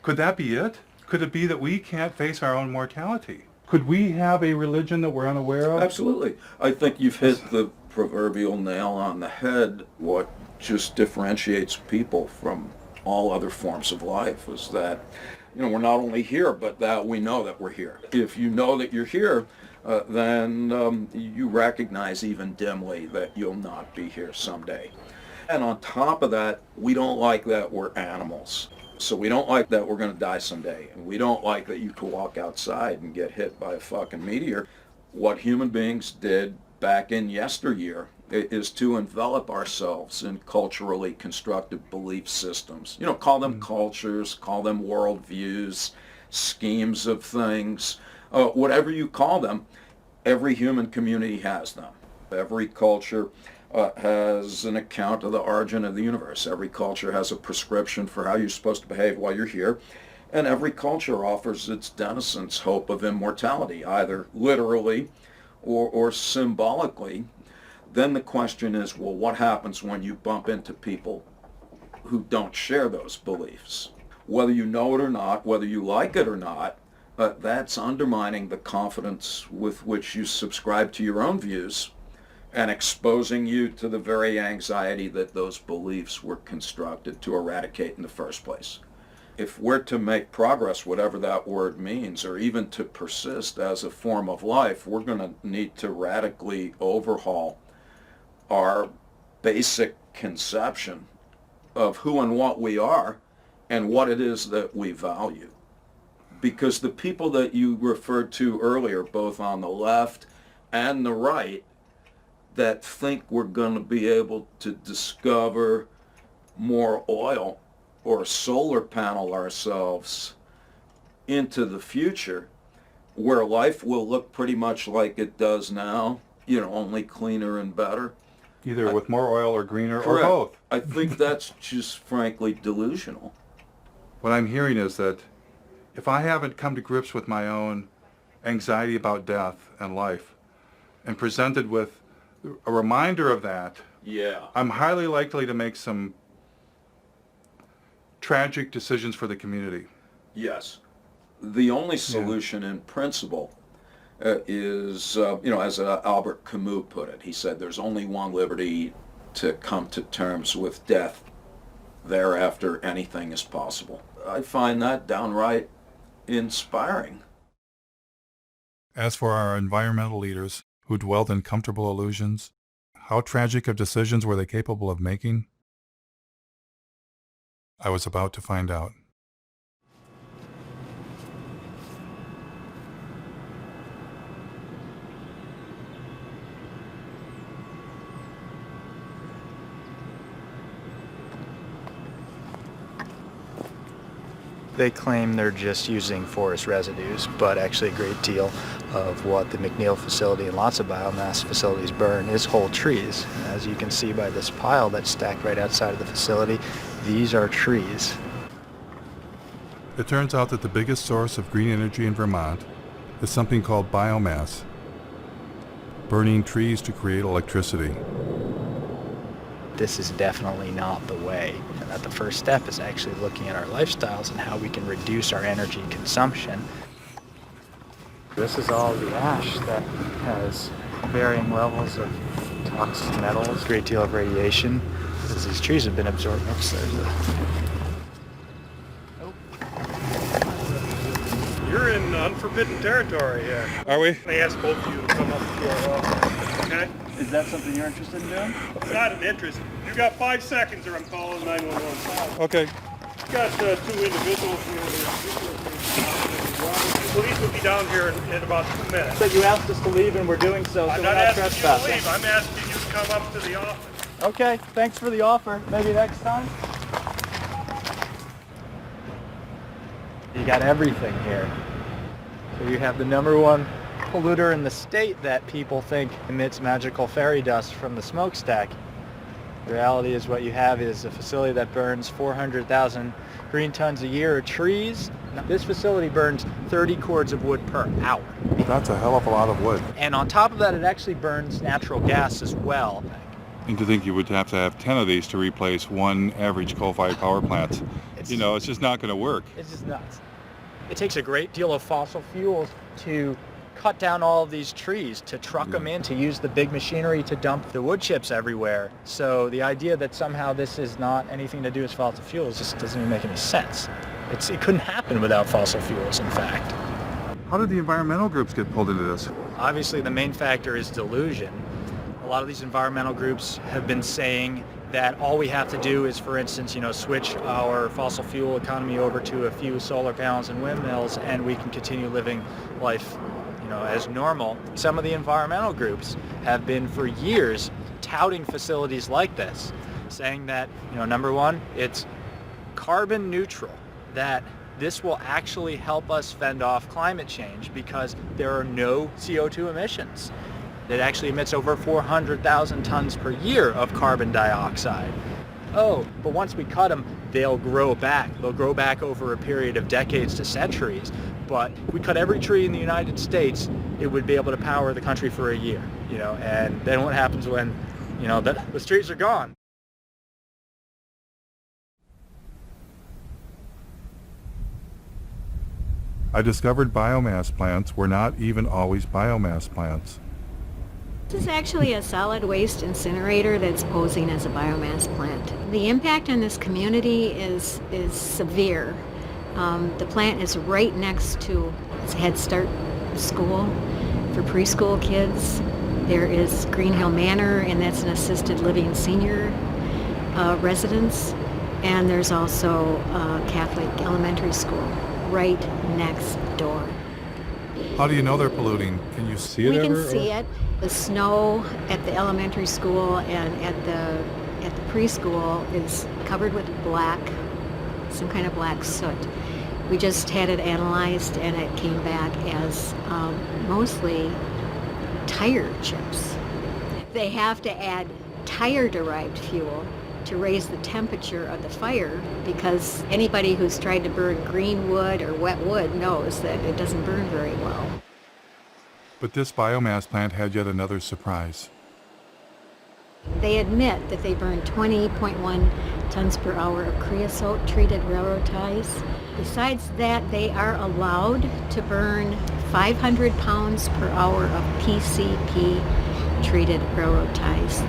could that be it? Could it be that we can't face our own mortality? Could we have a religion that we're unaware of? Absolutely. I think you've hit the proverbial nail on the head. What just differentiates people from all other forms of life is that, we're not only here, but that we know that we're here. If you know that you're here, then you recognize even dimly that you'll not be here someday. And on top of that, we don't like that we're animals. So we don't like that we're going to die someday. And we don't like that you could walk outside and get hit by a fucking meteor. What human beings did back in yesteryear is to envelop ourselves in culturally constructed belief systems. Call them cultures, call them worldviews, schemes of things, whatever you call them. Every human community has them. Every culture has an account of the origin of the universe. Every culture has a prescription for how you're supposed to behave while you're here. And every culture offers its denizens hope of immortality, either literally or symbolically. Then the question is, well, what happens when you bump into people who don't share those beliefs? Whether you know it or not, whether you like it or not, that's undermining the confidence with which you subscribe to your own views and exposing you to the very anxiety that those beliefs were constructed to eradicate in the first place. If we're to make progress, whatever that word means, or even to persist as a form of life, we're going to need to radically overhaul our basic conception of who and what we are and what it is that we value. Because the people that you referred to earlier, both on the left and the right, that think we're going to be able to discover more oil or solar panel ourselves into the future, where life will look pretty much like it does now, only cleaner and better. Either with more oil or greener Correct. or both. I think that's just frankly delusional. What I'm hearing is that if I haven't come to grips with my own anxiety about death and life and presented with a reminder of that, I'm highly likely to make some tragic decisions for the community. Yes. The only solution in principle is, as Albert Camus put it, he said, there's only one liberty: to come to terms with death. Thereafter, anything is possible. I find that downright inspiring. As for our environmental leaders who dwelled in comfortable illusions, how tragic of decisions were they capable of making? I was about to find out. They claim they're just using forest residues, but actually a great deal of what the McNeil facility and lots of biomass facilities burn is whole trees. As you can see by this pile that's stacked right outside of the facility, these are trees. It turns out that the biggest source of green energy in Vermont is something called biomass, burning trees to create electricity. This is definitely not the way, and that the first step is actually looking at our lifestyles and how we can reduce our energy consumption. This is all the ash that has varying levels of toxic metals, a great deal of radiation, as these trees have been absorbed. Oops, there's a... You're in unforbidden territory here. Are we? They asked both of you to come up to our office, okay? Is that something you're interested in doing? It's not an interest. You got 5 seconds or I'm calling 911. Okay. You got 2 individuals here. Police will be down here in about 2 minutes. But you asked us to leave and we're doing so, I'm so not we're not asking you to trespassing. leave. I'm asking you to come up to the office. Okay, thanks for the offer. Maybe next time? You got everything here. So you have the #1 polluter in the state that people think emits magical fairy dust from the smokestack. The reality is what you have is a facility that burns 400,000 green tons a year of trees. Now, this facility burns 30 cords of wood per hour. That's a hell of a lot of wood. And on top of that, it actually burns natural gas as well. And to think you would have to have 10 of these to replace one average coal-fired power plant. It's just not going to work. It's just nuts. It takes a great deal of fossil fuels to cut down all of these trees to truck them in, to use the big machinery to dump the wood chips everywhere. So the idea that somehow this is not anything to do with fossil fuels just doesn't even make any sense. It couldn't happen without fossil fuels, in fact. How did the environmental groups get pulled into this? Obviously, the main factor is delusion. A lot of these environmental groups have been saying that all we have to do is, for instance, switch our fossil fuel economy over to a few solar panels and windmills, and we can continue living life, as normal. Some of the environmental groups have been for years touting facilities like this, saying that, number one, it's carbon neutral, that this will actually help us fend off climate change because there are no CO2 emissions. It actually emits over 400,000 tons per year of carbon dioxide. Oh, but once we cut them, they'll grow back. They'll grow back over a period of decades to centuries. But if we cut every tree in the United States, it would be able to power the country for a year, and then what happens when, the trees are gone? I discovered biomass plants were not even always biomass plants. This is actually a solid waste incinerator that's posing as a biomass plant. The impact on this community is severe. The plant is right next to Head Start school for preschool kids. There is Green Hill Manor, and that's an assisted living senior residence. And there's also Catholic elementary school right next door. How do you know they're polluting? Can you see it We ever? can see it. The snow at the elementary school and at the preschool is covered with black, some kind of black soot. We just had it analyzed, and it came back as mostly tire chips. They have to add tire-derived fuel to raise the temperature of the fire, because anybody who's tried to burn green wood or wet wood knows that it doesn't burn very well. But this biomass plant had yet another surprise. They admit that they burn 20.1 tons per hour of creosote-treated railroad ties. Besides that, they are allowed to burn 500 pounds per hour of PCP-treated railroad ties.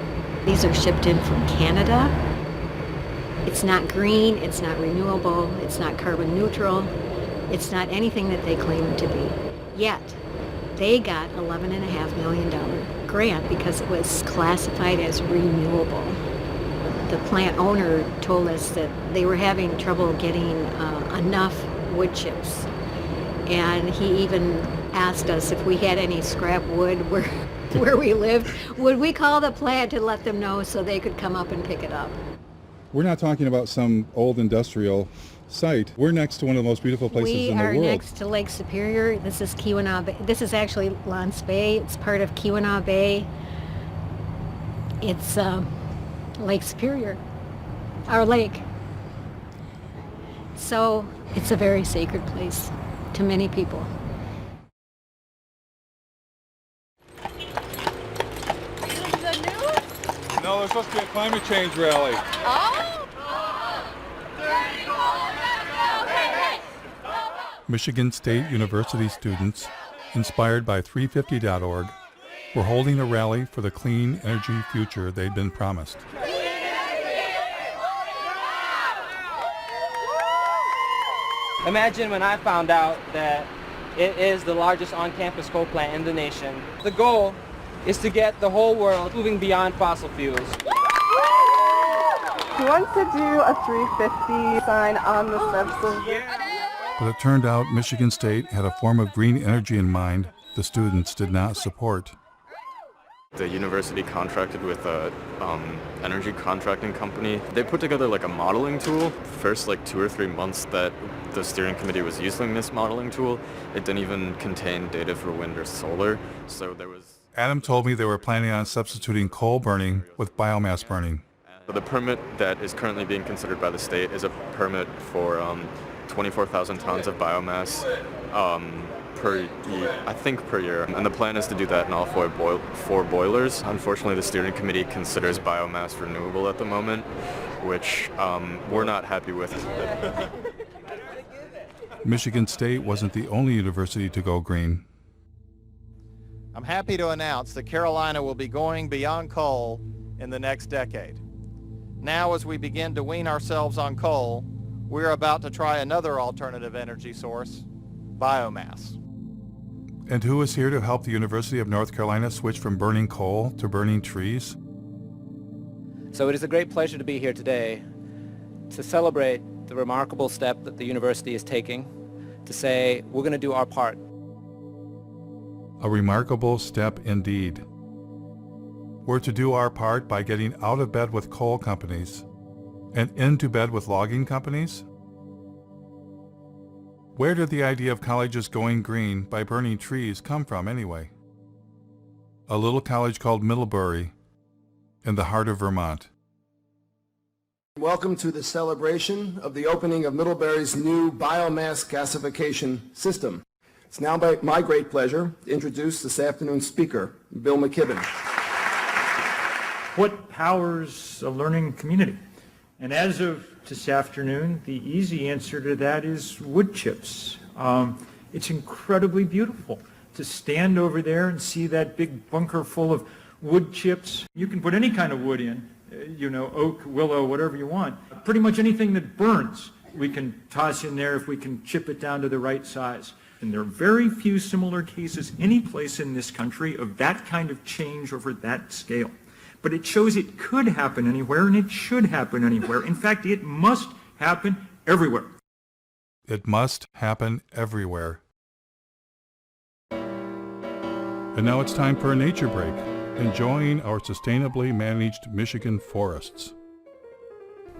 These are shipped in from Canada. It's not green, it's not renewable, it's not carbon neutral, it's not anything that they claim to be. Yet, they got $11.5 million grant because it was classified as renewable. The plant owner told us that they were having trouble getting enough wood chips. And he even asked us if we had any scrap wood where we lived, would we call the plant to let them know so they could come up and pick it up. We're not talking about some old industrial site. We're next to one of the most beautiful places in the world. We are next to Lake Superior. This is Keweenaw Bay. This is actually L'Anse Bay. It's part of Keweenaw Bay. It's Lake Superior, our lake. So it's a very sacred place to many people. No, there's supposed to be a climate change rally. Michigan State University students, inspired by 350.org, were holding a rally for the clean energy future they'd been promised. Imagine when I found out that it is the largest on-campus coal plant in the nation. The goal is to get the whole world moving beyond fossil fuels. Who wants to do a 350 sign on the steps of the... But it turned out Michigan State had a form of green energy in mind the students did not support. The university contracted with a energy contracting company. They put together like a modeling tool. First 2 or 3 months that the steering committee was using this modeling tool, it didn't even contain data for wind or solar. So there was... Adam told me they were planning on substituting coal burning with biomass burning. The permit that is currently being considered by the state is a permit for 24,000 tons of biomass per year. And the plan is to do that in all four boilers. Unfortunately, the steering committee considers biomass renewable at the moment, which we're not happy with. Michigan State wasn't the only university to go green. I'm happy to announce that Carolina will be going beyond coal in the next decade. Now, as we begin to wean ourselves on coal, we're about to try another alternative energy source, biomass. And who is here to help the University of North Carolina switch from burning coal to burning trees? So it is a great pleasure to be here today to celebrate the remarkable step that the university is taking, to say we're going to do our part. A remarkable step indeed. We're to do our part by getting out of bed with coal companies and into bed with logging companies? Where did the idea of colleges going green by burning trees come from anyway? A little college called Middlebury in the heart of Vermont. Welcome to the celebration of the opening of Middlebury's new biomass gasification system. It's now my great pleasure to introduce this afternoon's speaker, Bill McKibben. What powers a learning community? And as of this afternoon, the easy answer to that is wood chips. It's incredibly beautiful to stand over there and see that big bunker full of wood chips. You can put any kind of wood in, oak, willow, whatever you want. Pretty much anything that burns, we can toss in there if we can chip it down to the right size. And there are very few similar cases any place in this country of that kind of change over that scale. But it shows it could happen anywhere, and it should happen anywhere. In fact, it must happen everywhere. It must happen everywhere. And now it's time for a nature break, enjoying our sustainably managed Michigan forests.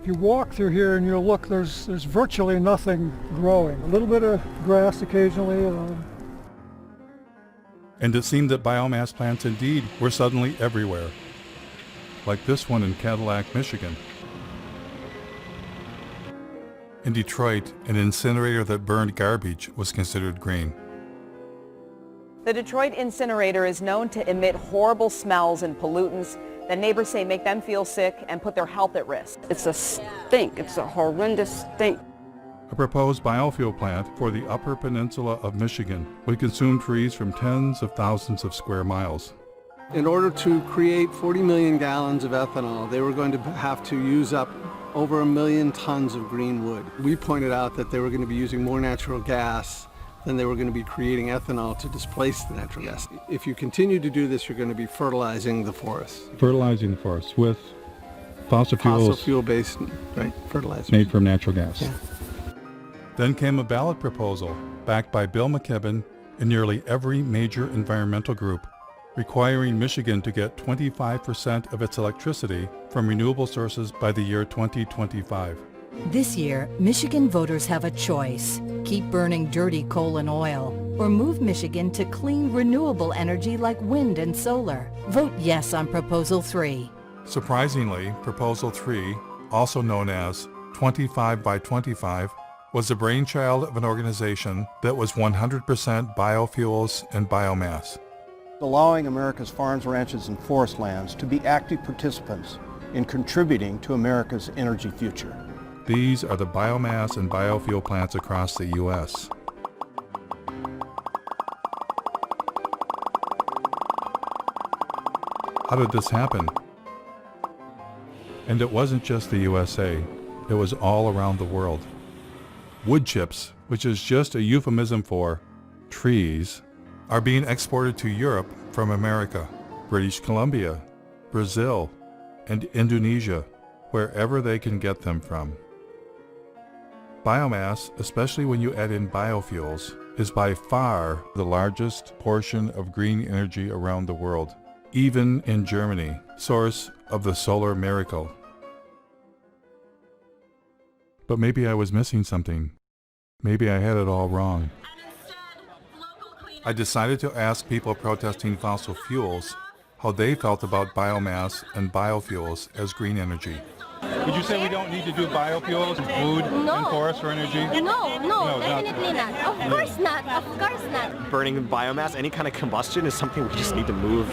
If you walk through here and you look, there's virtually nothing growing. A little bit of grass occasionally. And it seemed that biomass plants indeed were suddenly everywhere. Like this one in Cadillac, Michigan. In Detroit, an incinerator that burned garbage was considered green. The Detroit incinerator is known to emit horrible smells and pollutants that neighbors say make them feel sick and put their health at risk. It's a stink. It's a horrendous stink. A proposed biofuel plant for the Upper Peninsula of Michigan would consume trees from tens of thousands of square miles. In order to create 40 million gallons of ethanol, they were going to have to use up over 1 million tons of green wood. We pointed out that they were going to be using more natural gas than they were going to be creating ethanol to displace the natural gas. If you continue to do this, you're going to be fertilizing the forest. Fertilizing the forest with fossil fuels. Fossil fuel-based, right, fertilizers. Made from natural gas. Yeah. Then came a ballot proposal backed by Bill McKibben and nearly every major environmental group, requiring Michigan to get 25% of its electricity from renewable sources by the year 2025. This year, Michigan voters have a choice. Keep burning dirty coal and oil, or move Michigan to clean, renewable energy like wind and solar. Vote yes on Proposal 3. Surprisingly, Proposal 3, also known as 25 by 25, was the brainchild of an organization that was 100% biofuels and biomass. Allowing America's farms, ranches, and forest lands to be active participants in contributing to America's energy future. These are the biomass and biofuel plants across the U.S. How did this happen? And it wasn't just the USA, it was all around the world. Wood chips, which is just a euphemism for trees, are being exported to Europe from America, British Columbia, Brazil, and Indonesia, wherever they can get them from. Biomass, especially when you add in biofuels, is by far the largest portion of green energy around the world, even in Germany, source of the solar miracle. But maybe I was missing something. Maybe I had it all wrong. I decided to ask people protesting fossil fuels how they felt about biomass and biofuels as green energy. Would you say we don't need to do biofuels, food, and forests for energy? No, definitely not. Of course not. Of course not. Burning biomass, any kind of combustion is something we just need to move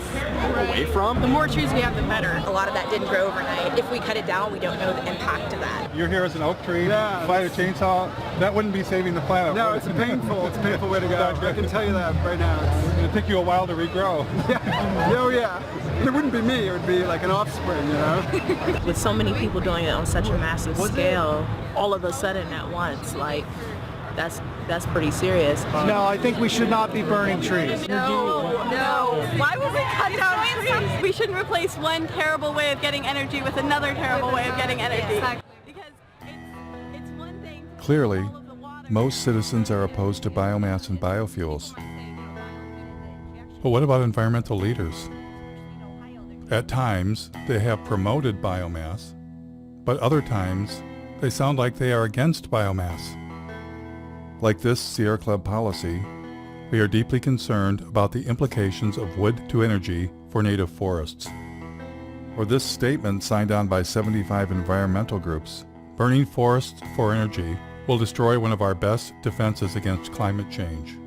away from. The more trees we have, the better. A lot of that didn't grow overnight. If we cut it down, we don't know the impact of that. You're here as an oak tree, fight a chainsaw, that wouldn't be saving the planet. No, it's a painful way to go. I can tell you that right now. It'd take you a while to regrow. Oh yeah. It wouldn't be me, it would be like an offspring, you know? With so many people doing it on such a massive scale, all of a sudden at once, like, that's pretty serious. No, I think we should not be burning trees. No. Why would we cut down trees? We shouldn't replace one terrible way of getting energy with another terrible way of getting energy. Because it's one thing. Clearly, most citizens are opposed to biomass and biofuels. But what about environmental leaders? At times, they have promoted biomass, but other times, they sound like they are against biomass. Like this Sierra Club policy, we are deeply concerned about the implications of wood to energy for native forests. Or this statement signed on by 75 environmental groups, burning forests for energy will destroy one of our best defenses against climate change.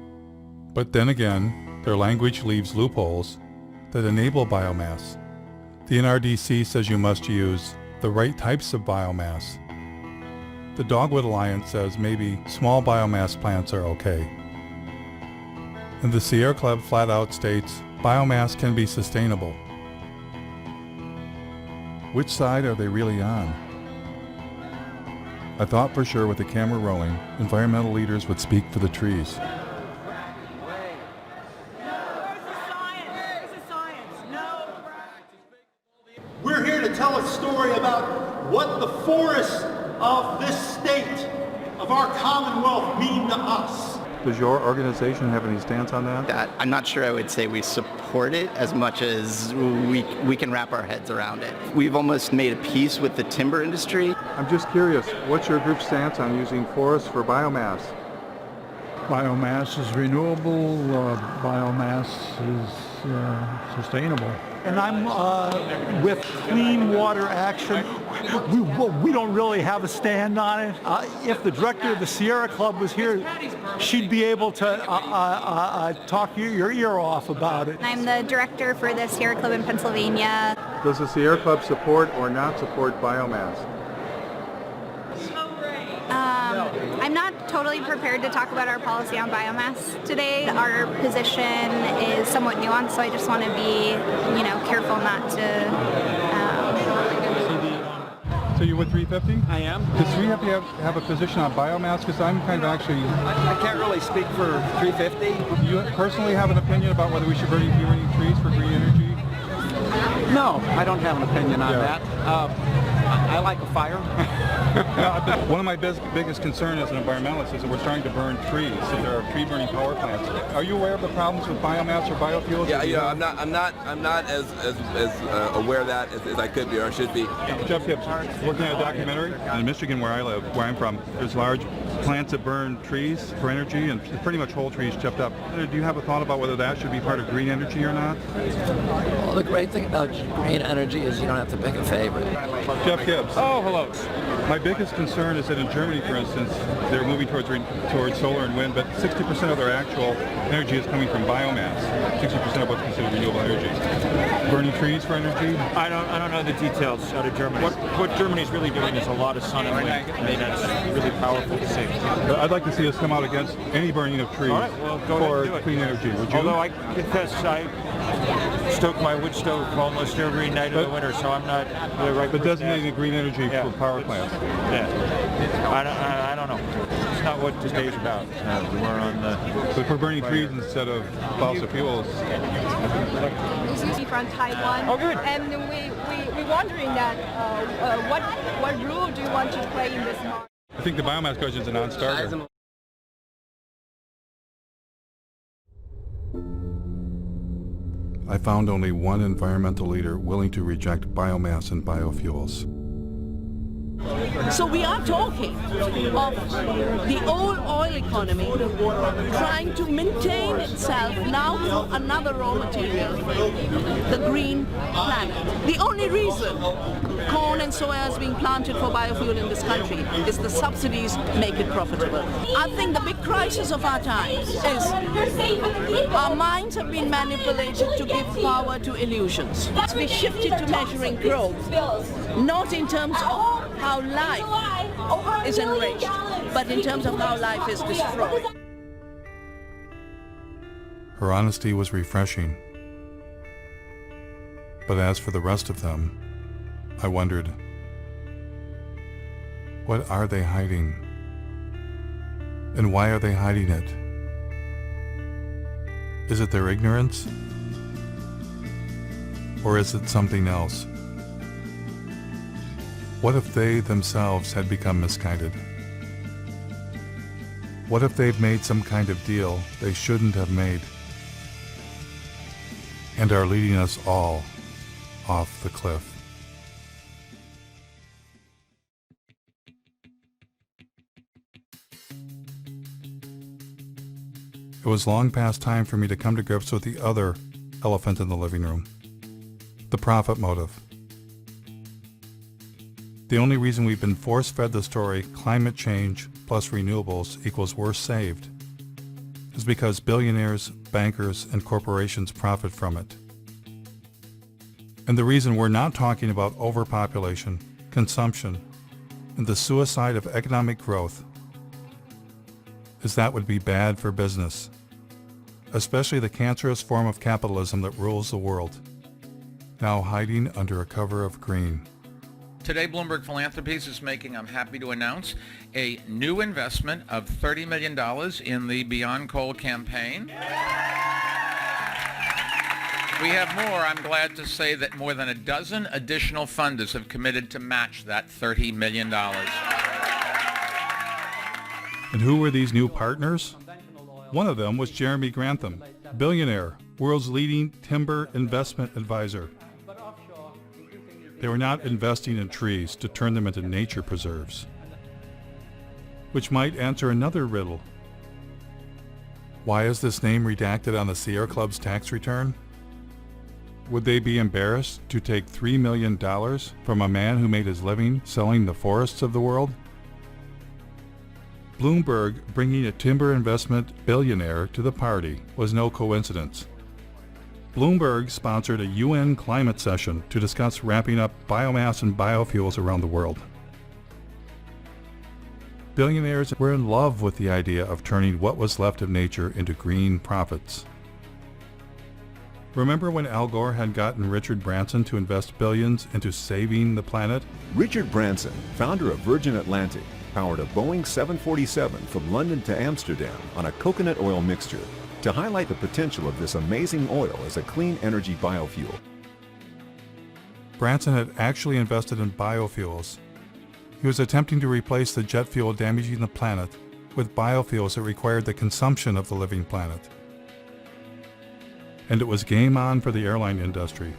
But then again, their language leaves loopholes that enable biomass. The NRDC says you must use the right types of biomass. The Dogwood Alliance says maybe small biomass plants are okay. And the Sierra Club flat out states biomass can be sustainable. Which side are they really on? I thought for sure with the camera rolling, environmental leaders would speak for the trees. We're here to tell a story about what the forests of this state, of our Commonwealth, mean to us. Does your organization have any stance on that? I'm not sure I would say we support it as much as we can wrap our heads around it. We've almost made a peace with the timber industry. I'm just curious, what's your group's stance on using forests for biomass? Biomass is renewable, biomass is sustainable. And I'm with Clean Water Action. We don't really have a stand on it. If the director of the Sierra Club was here, she'd be able to talk your ear off about it. I'm the director for the Sierra Club in Pennsylvania. Does the Sierra Club support or not support biomass? I'm not totally prepared to talk about our policy on biomass today. Our position is somewhat nuanced, so I just want to be, careful not to. So you're with 350? I am. Does 350 have a position on biomass? Because I'm kind of actually... I can't really speak for 350. Do you personally have an opinion about whether we should be burning trees for green energy? No, I don't have an opinion on that. I like a fire. One of my biggest concerns as an environmentalist is that we're starting to burn trees. So there are tree burning power plants. Are you aware of the problems with biomass or biofuels? Yeah, I'm not as aware of that as I could be or I should be. Jeff Gibbs, working on a documentary in Michigan, where I'm from. There's large plants that burn trees for energy, and pretty much whole trees chipped up. Do you have a thought about whether that should be part of green energy or not? Well, the great thing about green energy is you don't have to pick a favorite. Jeff Gibbs. Oh, hello. My biggest concern is that in Germany, for instance, they're moving towards solar and wind, but 60% of their actual energy is coming from biomass. 60% of what's considered renewable energy. Burning trees for energy? I don't know the details out of Germany. What Germany's really doing is a lot of sun and wind. I mean, that's really powerful to see. I'd like to see us come out against any burning of trees for clean energy. Would you? Although I confess I stoke my wood stove almost every night of the winter, so I'm not the right. But designating green energy for power plants. Yeah, I don't know. It's not what today's about. We're on the. But if we're burning trees instead of fossil fuels. From Taiwan. Oh, good. And we're wondering that what role do you want to play in this market? I think the biomass question is a non-starter. I found only one environmental leader willing to reject biomass and biofuels. So we are talking of the old oil economy trying to maintain itself now through another raw material, the green planet. The only reason corn and soya is being planted for biofuel in this country is the subsidies make it profitable. I think the big crisis of our times is our minds have been manipulated to give power to illusions. We shifted to measuring growth, not in terms of how life is enriched, but in terms of how life is destroyed. Her honesty was refreshing. But as for the rest of them, I wondered, what are they hiding? And why are they hiding it? Is it their ignorance? Or is it something else? What if they themselves had become misguided? What if they've made some kind of deal they shouldn't have made and are leading us all off the cliff? It was long past time for me to come to grips with the other elephant in the living room, the profit motive. The only reason we've been force-fed the story climate change plus renewables equals worse saved is because billionaires, bankers, and corporations profit from it. And the reason we're not talking about overpopulation, consumption, and the suicide of economic growth is that would be bad for business, especially the cancerous form of capitalism that rules the world, now hiding under a cover of green. Today, Bloomberg Philanthropies is making, I'm happy to announce, a new investment of $30 million in the Beyond Coal campaign. We have more. I'm glad to say that more than a dozen additional funders have committed to match that $30 million. And who were these new partners? One of them was Jeremy Grantham, billionaire, world's leading timber investment advisor. They were not investing in trees to turn them into nature preserves, which might answer another riddle. Why is this name redacted on the Sierra Club's tax return? Would they be embarrassed to take $3 million from a man who made his living selling the forests of the world? Bloomberg bringing a timber investment billionaire to the party was no coincidence. Bloomberg sponsored a UN climate session to discuss ramping up biomass and biofuels around the world. Billionaires were in love with the idea of turning what was left of nature into green profits. Remember when Al Gore had gotten Richard Branson to invest billions into saving the planet? Richard Branson, founder of Virgin Atlantic, powered a Boeing 747 from London to Amsterdam on a coconut oil mixture to highlight the potential of this amazing oil as a clean energy biofuel. Branson had actually invested in biofuels. He was attempting to replace the jet fuel damaging the planet with biofuels that required the consumption of the living planet. And it was game on for the airline industry.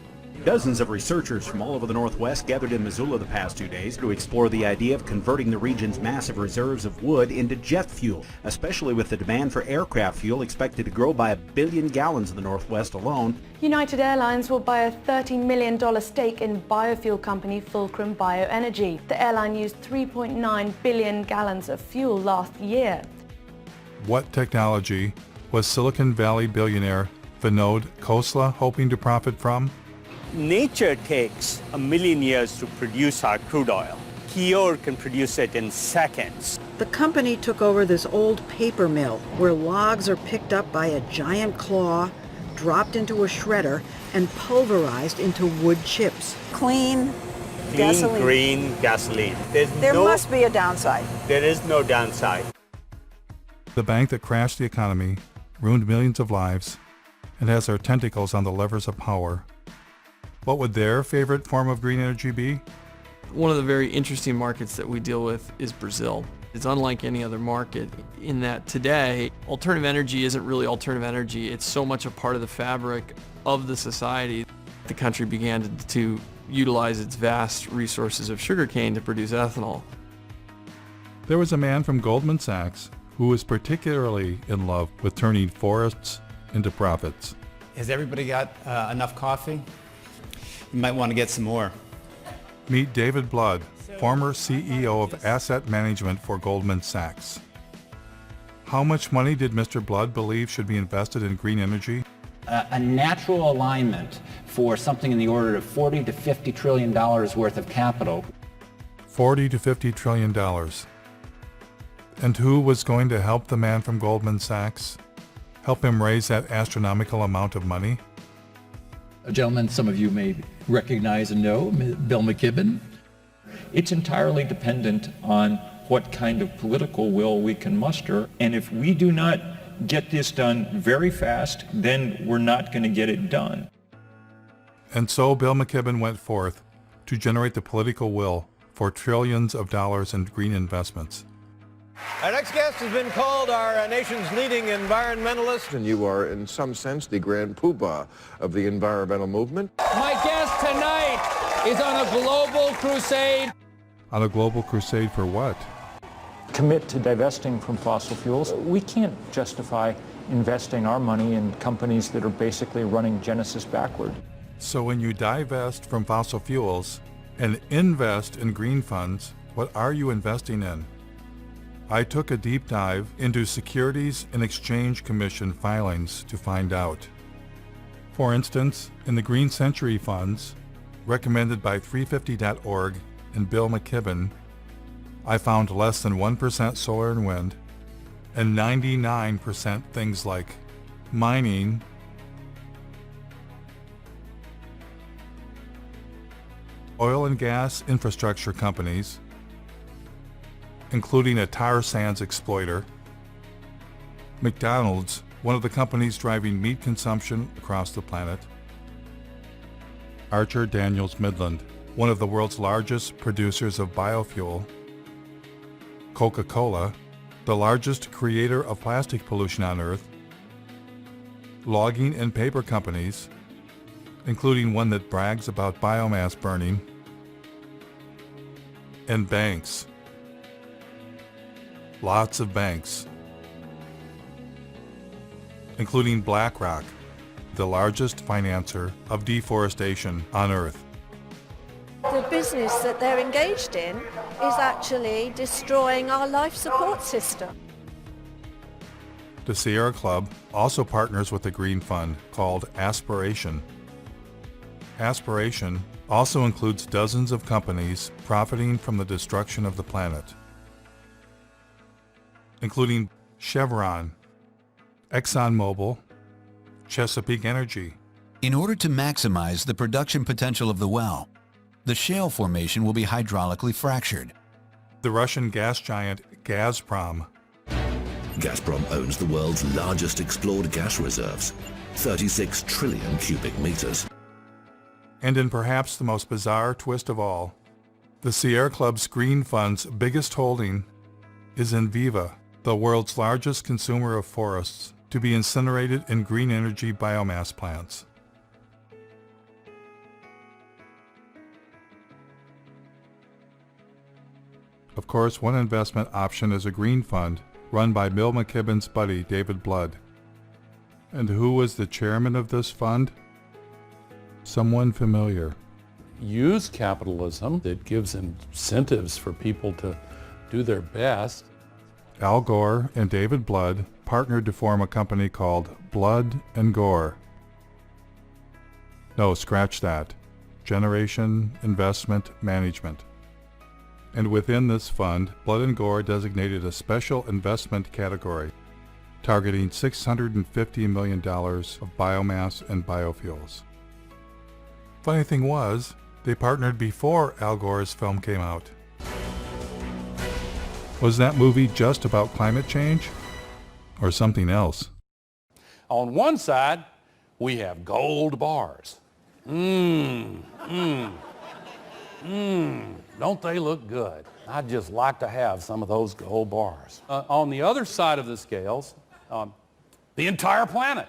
Dozens of researchers from all over the Northwest gathered in Missoula the past 2 days to explore the idea of converting the region's massive reserves of wood into jet fuel, especially with the demand for aircraft fuel expected to grow by 1 billion gallons in the Northwest alone. United Airlines will buy a $13 million stake in biofuel company Fulcrum Bioenergy. The airline used 3.9 billion gallons of fuel last year. What technology was Silicon Valley billionaire Vinod Khosla hoping to profit from? Nature takes 1 million years to produce our crude oil. Kior can produce it in seconds. The company took over this old paper mill where logs are picked up by a giant claw, dropped into a shredder, and pulverized into wood chips. Clean gasoline. Green gasoline. There must be a downside. There is no downside. The bank that crashed the economy, ruined millions of lives, and has their tentacles on the levers of power. What would their favorite form of green energy be? One of the very interesting markets that we deal with is Brazil. It's unlike any other market in that today, alternative energy isn't really alternative energy. It's so much a part of the fabric of the society. The country began to utilize its vast resources of sugarcane to produce ethanol. There was a man from Goldman Sachs who was particularly in love with turning forests into profits. Has everybody got enough coffee? You might want to get some more. Meet David Blood, former CEO of asset management for Goldman Sachs. How much money did Mr. Blood believe should be invested in green energy? A natural alignment for something in the order of $40 to $50 trillion worth of capital. $40 to $50 trillion. And who was going to help the man from Goldman Sachs? Help him raise that astronomical amount of money? A gentleman some of you may recognize and know, Bill McKibben. It's entirely dependent on what kind of political will we can muster. And if we do not get this done very fast, then we're not going to get it done. And so Bill McKibben went forth to generate the political will for trillions of dollars in green investments. Our next guest has been called our nation's leading environmentalist. And you are, in some sense, the grand poobah of the environmental movement. My guest tonight is on a global crusade. On a global crusade for what? Commit to divesting from fossil fuels. We can't justify investing our money in companies that are basically running Genesis backward. So when you divest from fossil fuels and invest in green funds, what are you investing in? I took a deep dive into Securities and Exchange Commission filings to find out. For instance, in the Green Century funds, recommended by 350.org and Bill McKibben, I found less than 1% solar and wind, and 99% things like mining, oil and gas infrastructure companies, including a tar sands exploiter, McDonald's, one of the companies driving meat consumption across the planet, Archer Daniels Midland, one of the world's largest producers of biofuel, Coca-Cola, the largest creator of plastic pollution on Earth, logging and paper companies, including one that brags about biomass burning, and banks. Lots of banks, including BlackRock, the largest financer of deforestation on Earth. The business that they're engaged in is actually destroying our life support system. The Sierra Club also partners with a green fund called Aspiration. Aspiration also includes dozens of companies profiting from the destruction of the planet, including Chevron, ExxonMobil, Chesapeake Energy. In order to maximize the production potential of the well, the shale formation will be hydraulically fractured. The Russian gas giant Gazprom. Gazprom owns the world's largest explored gas reserves, 36 trillion cubic meters. And in perhaps the most bizarre twist of all, the Sierra Club's Green Fund's biggest holding is Enviva, the world's largest consumer of forests, to be incinerated in green energy biomass plants. Of course, one investment option is a green fund run by Bill McKibben's buddy David Blood. And who was the chairman of this fund? Someone familiar. Use capitalism that gives incentives for people to do their best. Al Gore and David Blood partnered to form a company called Blood and Gore. No, scratch that. Generation Investment Management. And within this fund, Blood and Gore designated a special investment category, targeting $650 million of biomass and biofuels. Funny thing was, they partnered before Al Gore's film came out. Was that movie just about climate change? Or something else? On one side, we have gold bars. Don't they look good? I'd just like to have some of those gold bars. On the other side of the scales, the entire planet.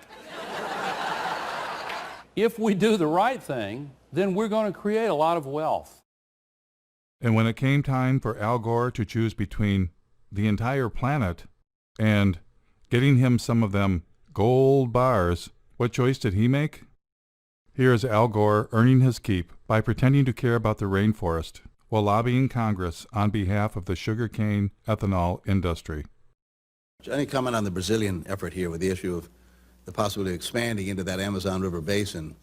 If we do the right thing, then we're going to create a lot of wealth. And when it came time for Al Gore to choose between the entire planet and getting him some of them gold bars, what choice did he make? Here's Al Gore earning his keep by pretending to care about the rainforest while lobbying Congress on behalf of the sugarcane ethanol industry. Any comment on the Brazilian effort here with the issue of the possibility of expanding into that Amazon River basin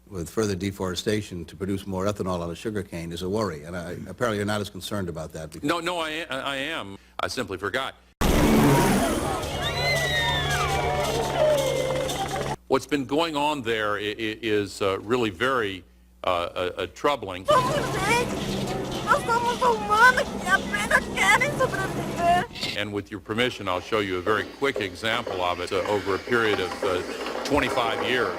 with further deforestation to produce more ethanol out of sugarcane is a worry, and apparently you're not as concerned about that. Because No, I am. I simply forgot. What's been going on there is really very troubling. And with your permission, I'll show you a very quick example of it over a period of 25 years.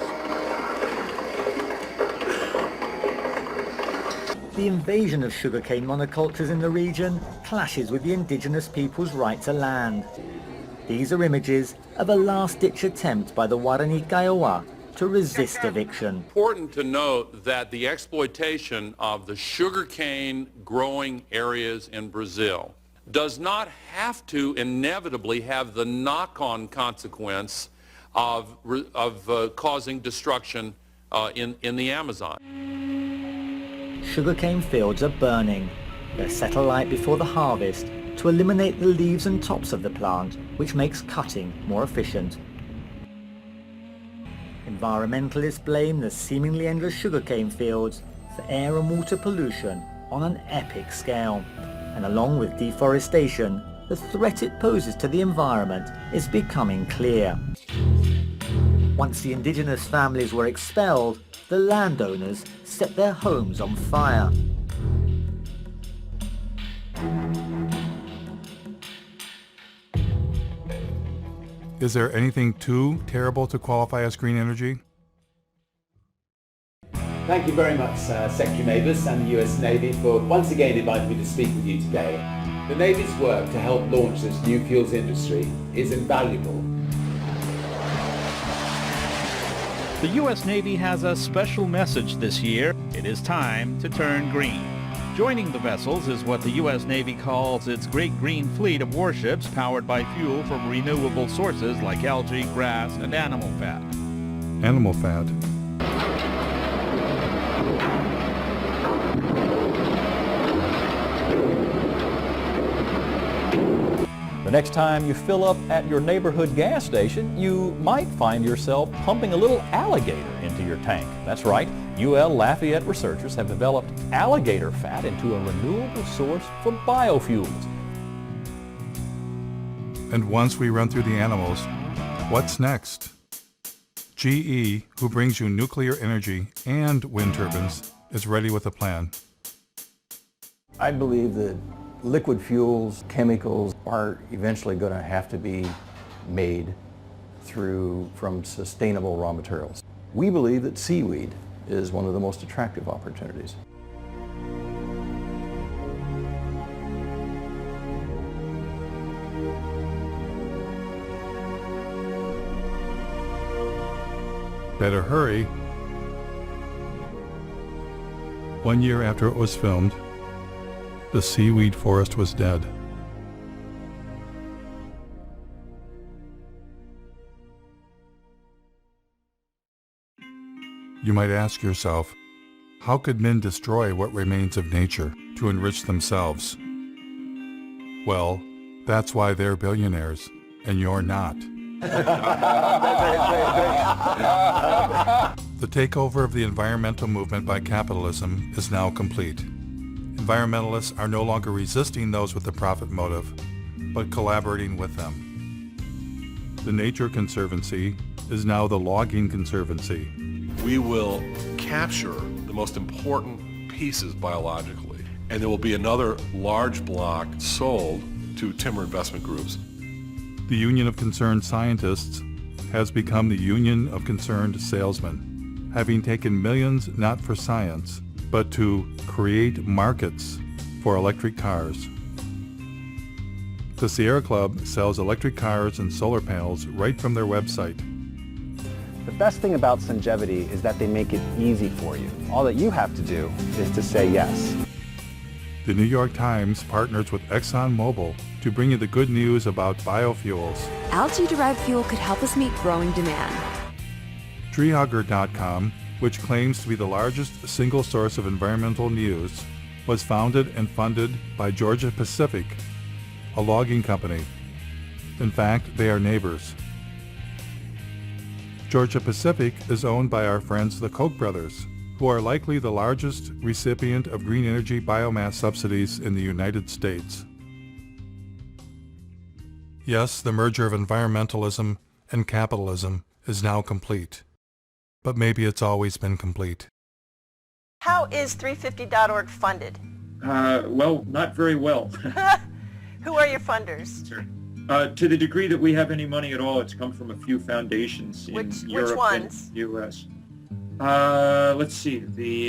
The invasion of sugarcane monocultures in the region clashes with the indigenous people's right to land. These are images of a last-ditch attempt by the Guarani Kaiowá to resist eviction. Important to note that the exploitation of the sugarcane growing areas in Brazil does not have to inevitably have the knock-on consequence of causing destruction in the Amazon. Sugarcane fields are burning. They're set alight before the harvest to eliminate the leaves and tops of the plant, which makes cutting more efficient. Environmentalists blame the seemingly endless sugarcane fields for air and water pollution on an epic scale. And along with deforestation, the threat it poses to the environment is becoming clear. Once the indigenous families were expelled, the landowners set their homes on fire. Is there anything too terrible to qualify as green energy? Thank you very much, Secretary Mabus and the US Navy for once again inviting me to speak with you today. The Navy's work to help launch this new fuels industry is invaluable. The U.S. Navy has a special message this year. It is time to turn green. Joining the vessels is what the U.S. Navy calls its Great Green Fleet of warships powered by fuel from renewable sources like algae, grass, and animal fat. Animal fat. The next time you fill up at your neighborhood gas station, you might find yourself pumping a little alligator into your tank. That's right, UL Lafayette researchers have developed alligator fat into a renewable source for biofuels. And once we run through the animals, what's next? GE, who brings you nuclear energy and wind turbines, is ready with a plan. I believe that liquid fuels, chemicals are eventually going to have to be made from sustainable raw materials. We believe that seaweed is one of the most attractive opportunities. Better hurry. 1 year after it was filmed, the seaweed forest was dead. You might ask yourself, how could men destroy what remains of nature to enrich themselves? Well, that's why they're billionaires, and you're not. The takeover of the environmental movement by capitalism is now complete. Environmentalists are no longer resisting those with the profit motive, but collaborating with them. The Nature Conservancy is now the Logging Conservancy. We will capture the most important pieces biologically, and there will be another large block sold to timber investment groups. The Union of Concerned Scientists has become the Union of Concerned Salesmen, having taken millions not for science, but to create markets for electric cars. The Sierra Club sells electric cars and solar panels right from their website. The best thing about Sungevity is that they make it easy for you. All that you have to do is to say yes. The New York Times partners with ExxonMobil to bring you the good news about biofuels. Algae-derived fuel could help us meet growing demand. Treehugger.com, which claims to be the largest single source of environmental news, was founded and funded by Georgia Pacific, a logging company. In fact, they are neighbors. Georgia Pacific is owned by our friends the Koch brothers, who are likely the largest recipient of green energy biomass subsidies in the United States. Yes, the merger of environmentalism and capitalism is now complete. But maybe it's always been complete. How is 350.org funded? Well, not very well. Who are your funders? To the degree that we have any money at all, it's come from a few foundations in Europe which ones? and the U.S. Let's see.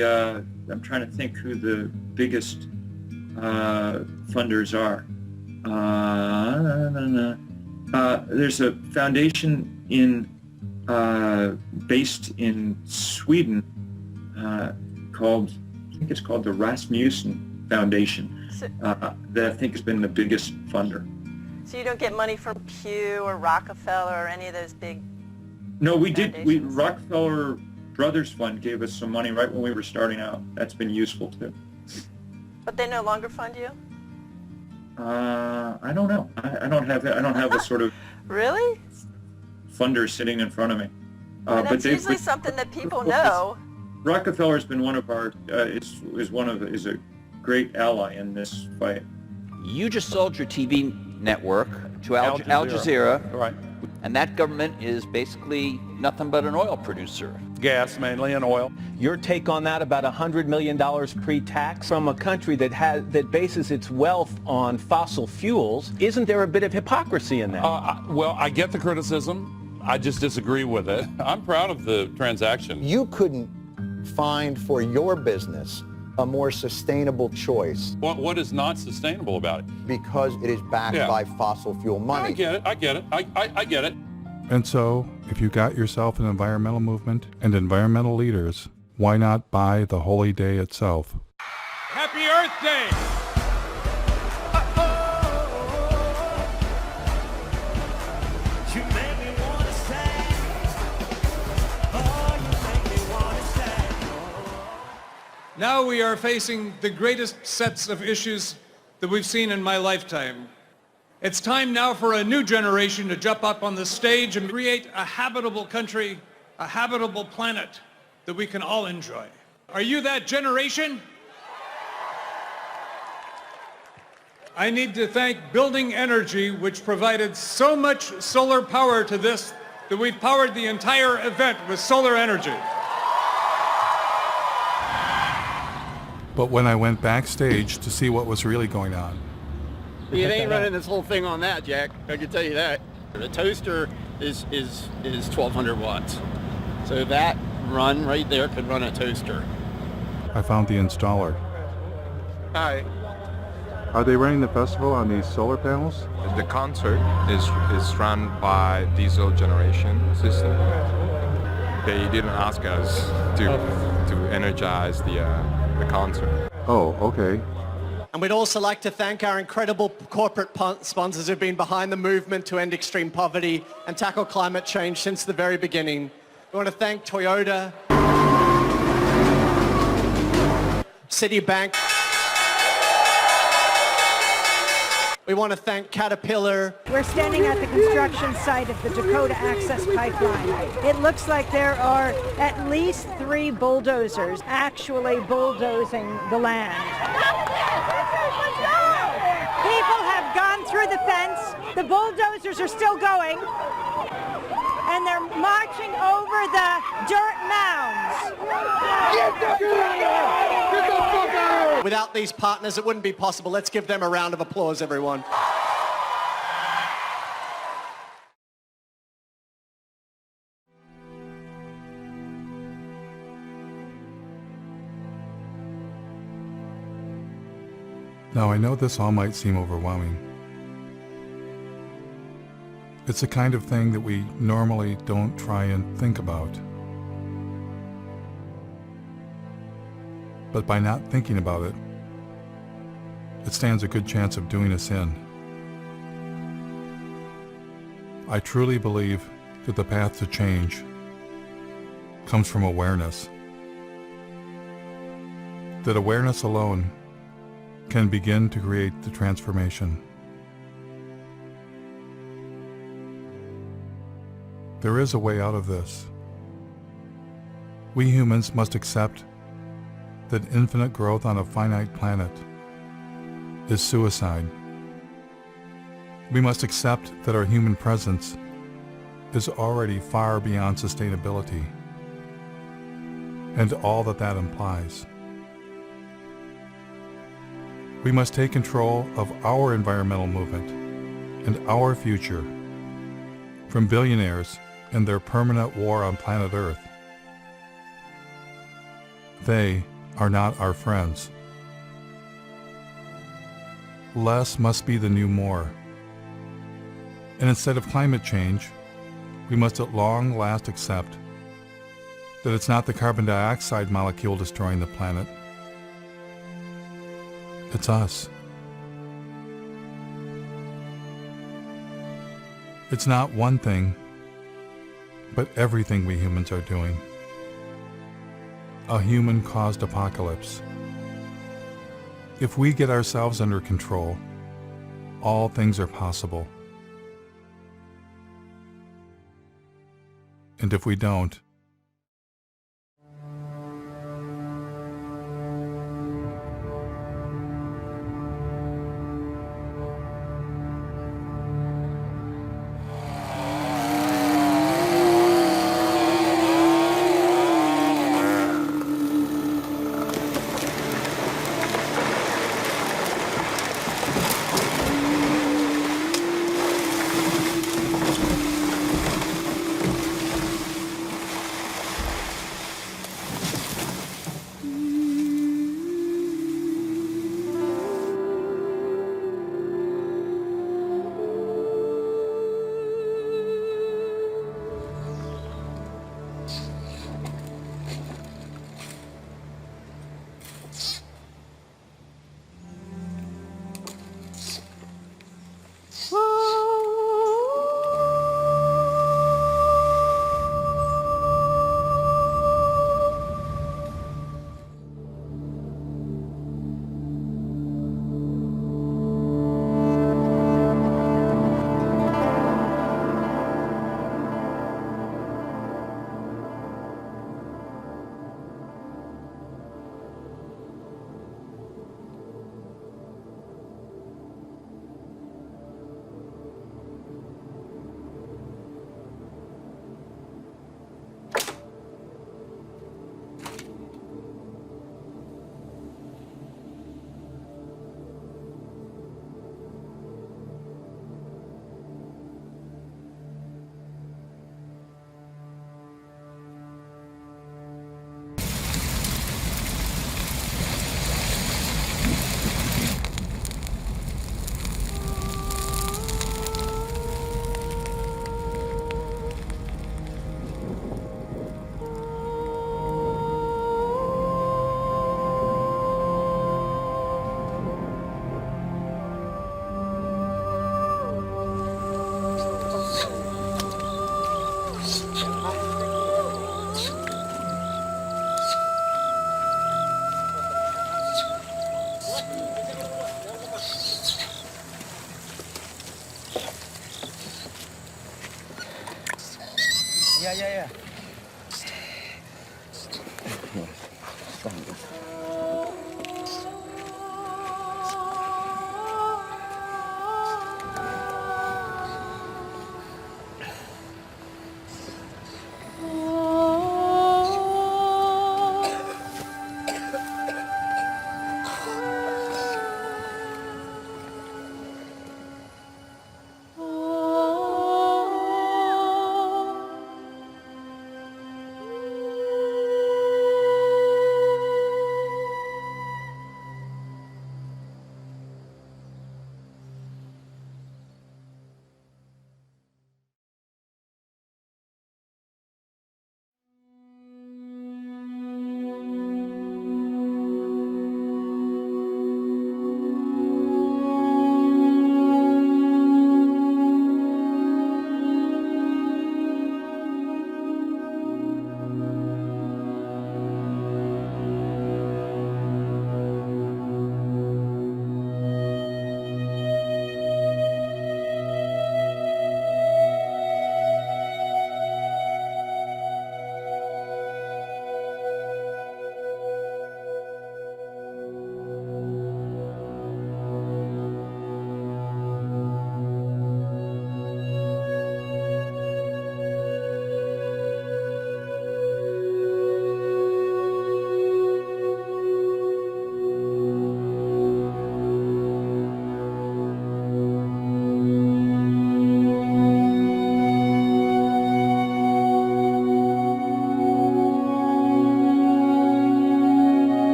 I'm trying to think who the biggest funders are. There's a foundation based in Sweden called the Rasmussen Foundation. That I think has been the biggest funder. So you don't get money from Pew or Rockefeller or any of those big No, we did. Rockefeller Brothers Fund gave us some money right when we were starting out. That's been useful too. But they no longer fund you? I don't know. I don't have a sort of Really? funder sitting in front of me. That's usually something that people know. Rockefeller's been one of our is a great ally in this fight. You just sold your TV network to Al Jazeera. Right. And that government is basically nothing but an oil producer. Gas mainly and oil. Your take on that, about $100 million pre-tax from a country that bases its wealth on fossil fuels, isn't there a bit of hypocrisy in that? Well, I get the criticism. I just disagree with it. I'm proud of the transaction. You couldn't find for your business a more sustainable choice. What is not sustainable about it? Because it is backed by fossil fuel money. I get it. I get it. And so, if you got yourself an environmental movement and environmental leaders, why not buy the holy day itself? Happy Earth Day! Now we are facing the greatest sets of issues that we've seen in my lifetime. It's time now for a new generation to jump up on the stage and create a habitable country, a habitable planet that we can all enjoy. Are you that generation? I need to thank Building Energy, which provided so much solar power to this that we've powered the entire event with solar energy. But when I went backstage to see what was really going on, You ain't running this whole thing on that, Jack. I can tell you that. The toaster is 1,200 watts. So that run right there could run a toaster. I found the installer. Hi. Are they running the festival on these solar panels? The concert is run by diesel generation system. They didn't ask us to energize the concert. Oh, okay. And we'd also like to thank our incredible corporate sponsors who've been behind the movement to end extreme poverty and tackle climate change since the very beginning. We want to thank Toyota, Citibank. We want to thank Caterpillar. We're standing at the construction site of the Dakota Access Pipeline. It looks like there are at least 3 bulldozers actually bulldozing the land. People have gone through the fence. The bulldozers are still going. And they're marching over the dirt mounds. Without these partners, it wouldn't be possible. Let's give them a round of applause, everyone. Now I know this all might seem overwhelming. It's the kind of thing that we normally don't try and think about. But by not thinking about it, it stands a good chance of doing us in. I truly believe that the path to change comes from awareness. That awareness alone can begin to create the transformation. There is a way out of this. We humans must accept that infinite growth on a finite planet is suicide. We must accept that our human presence is already far beyond sustainability and all that that implies. We must take control of our environmental movement and our future from billionaires and their permanent war on planet Earth. They are not our friends. Less must be the new more. And instead of climate change, we must at long last accept that it's not the carbon dioxide molecule destroying the planet. It's us. It's not one thing, but everything we humans are doing. A human-caused apocalypse. If we get ourselves under control, all things are possible. And if we don't, Yeah.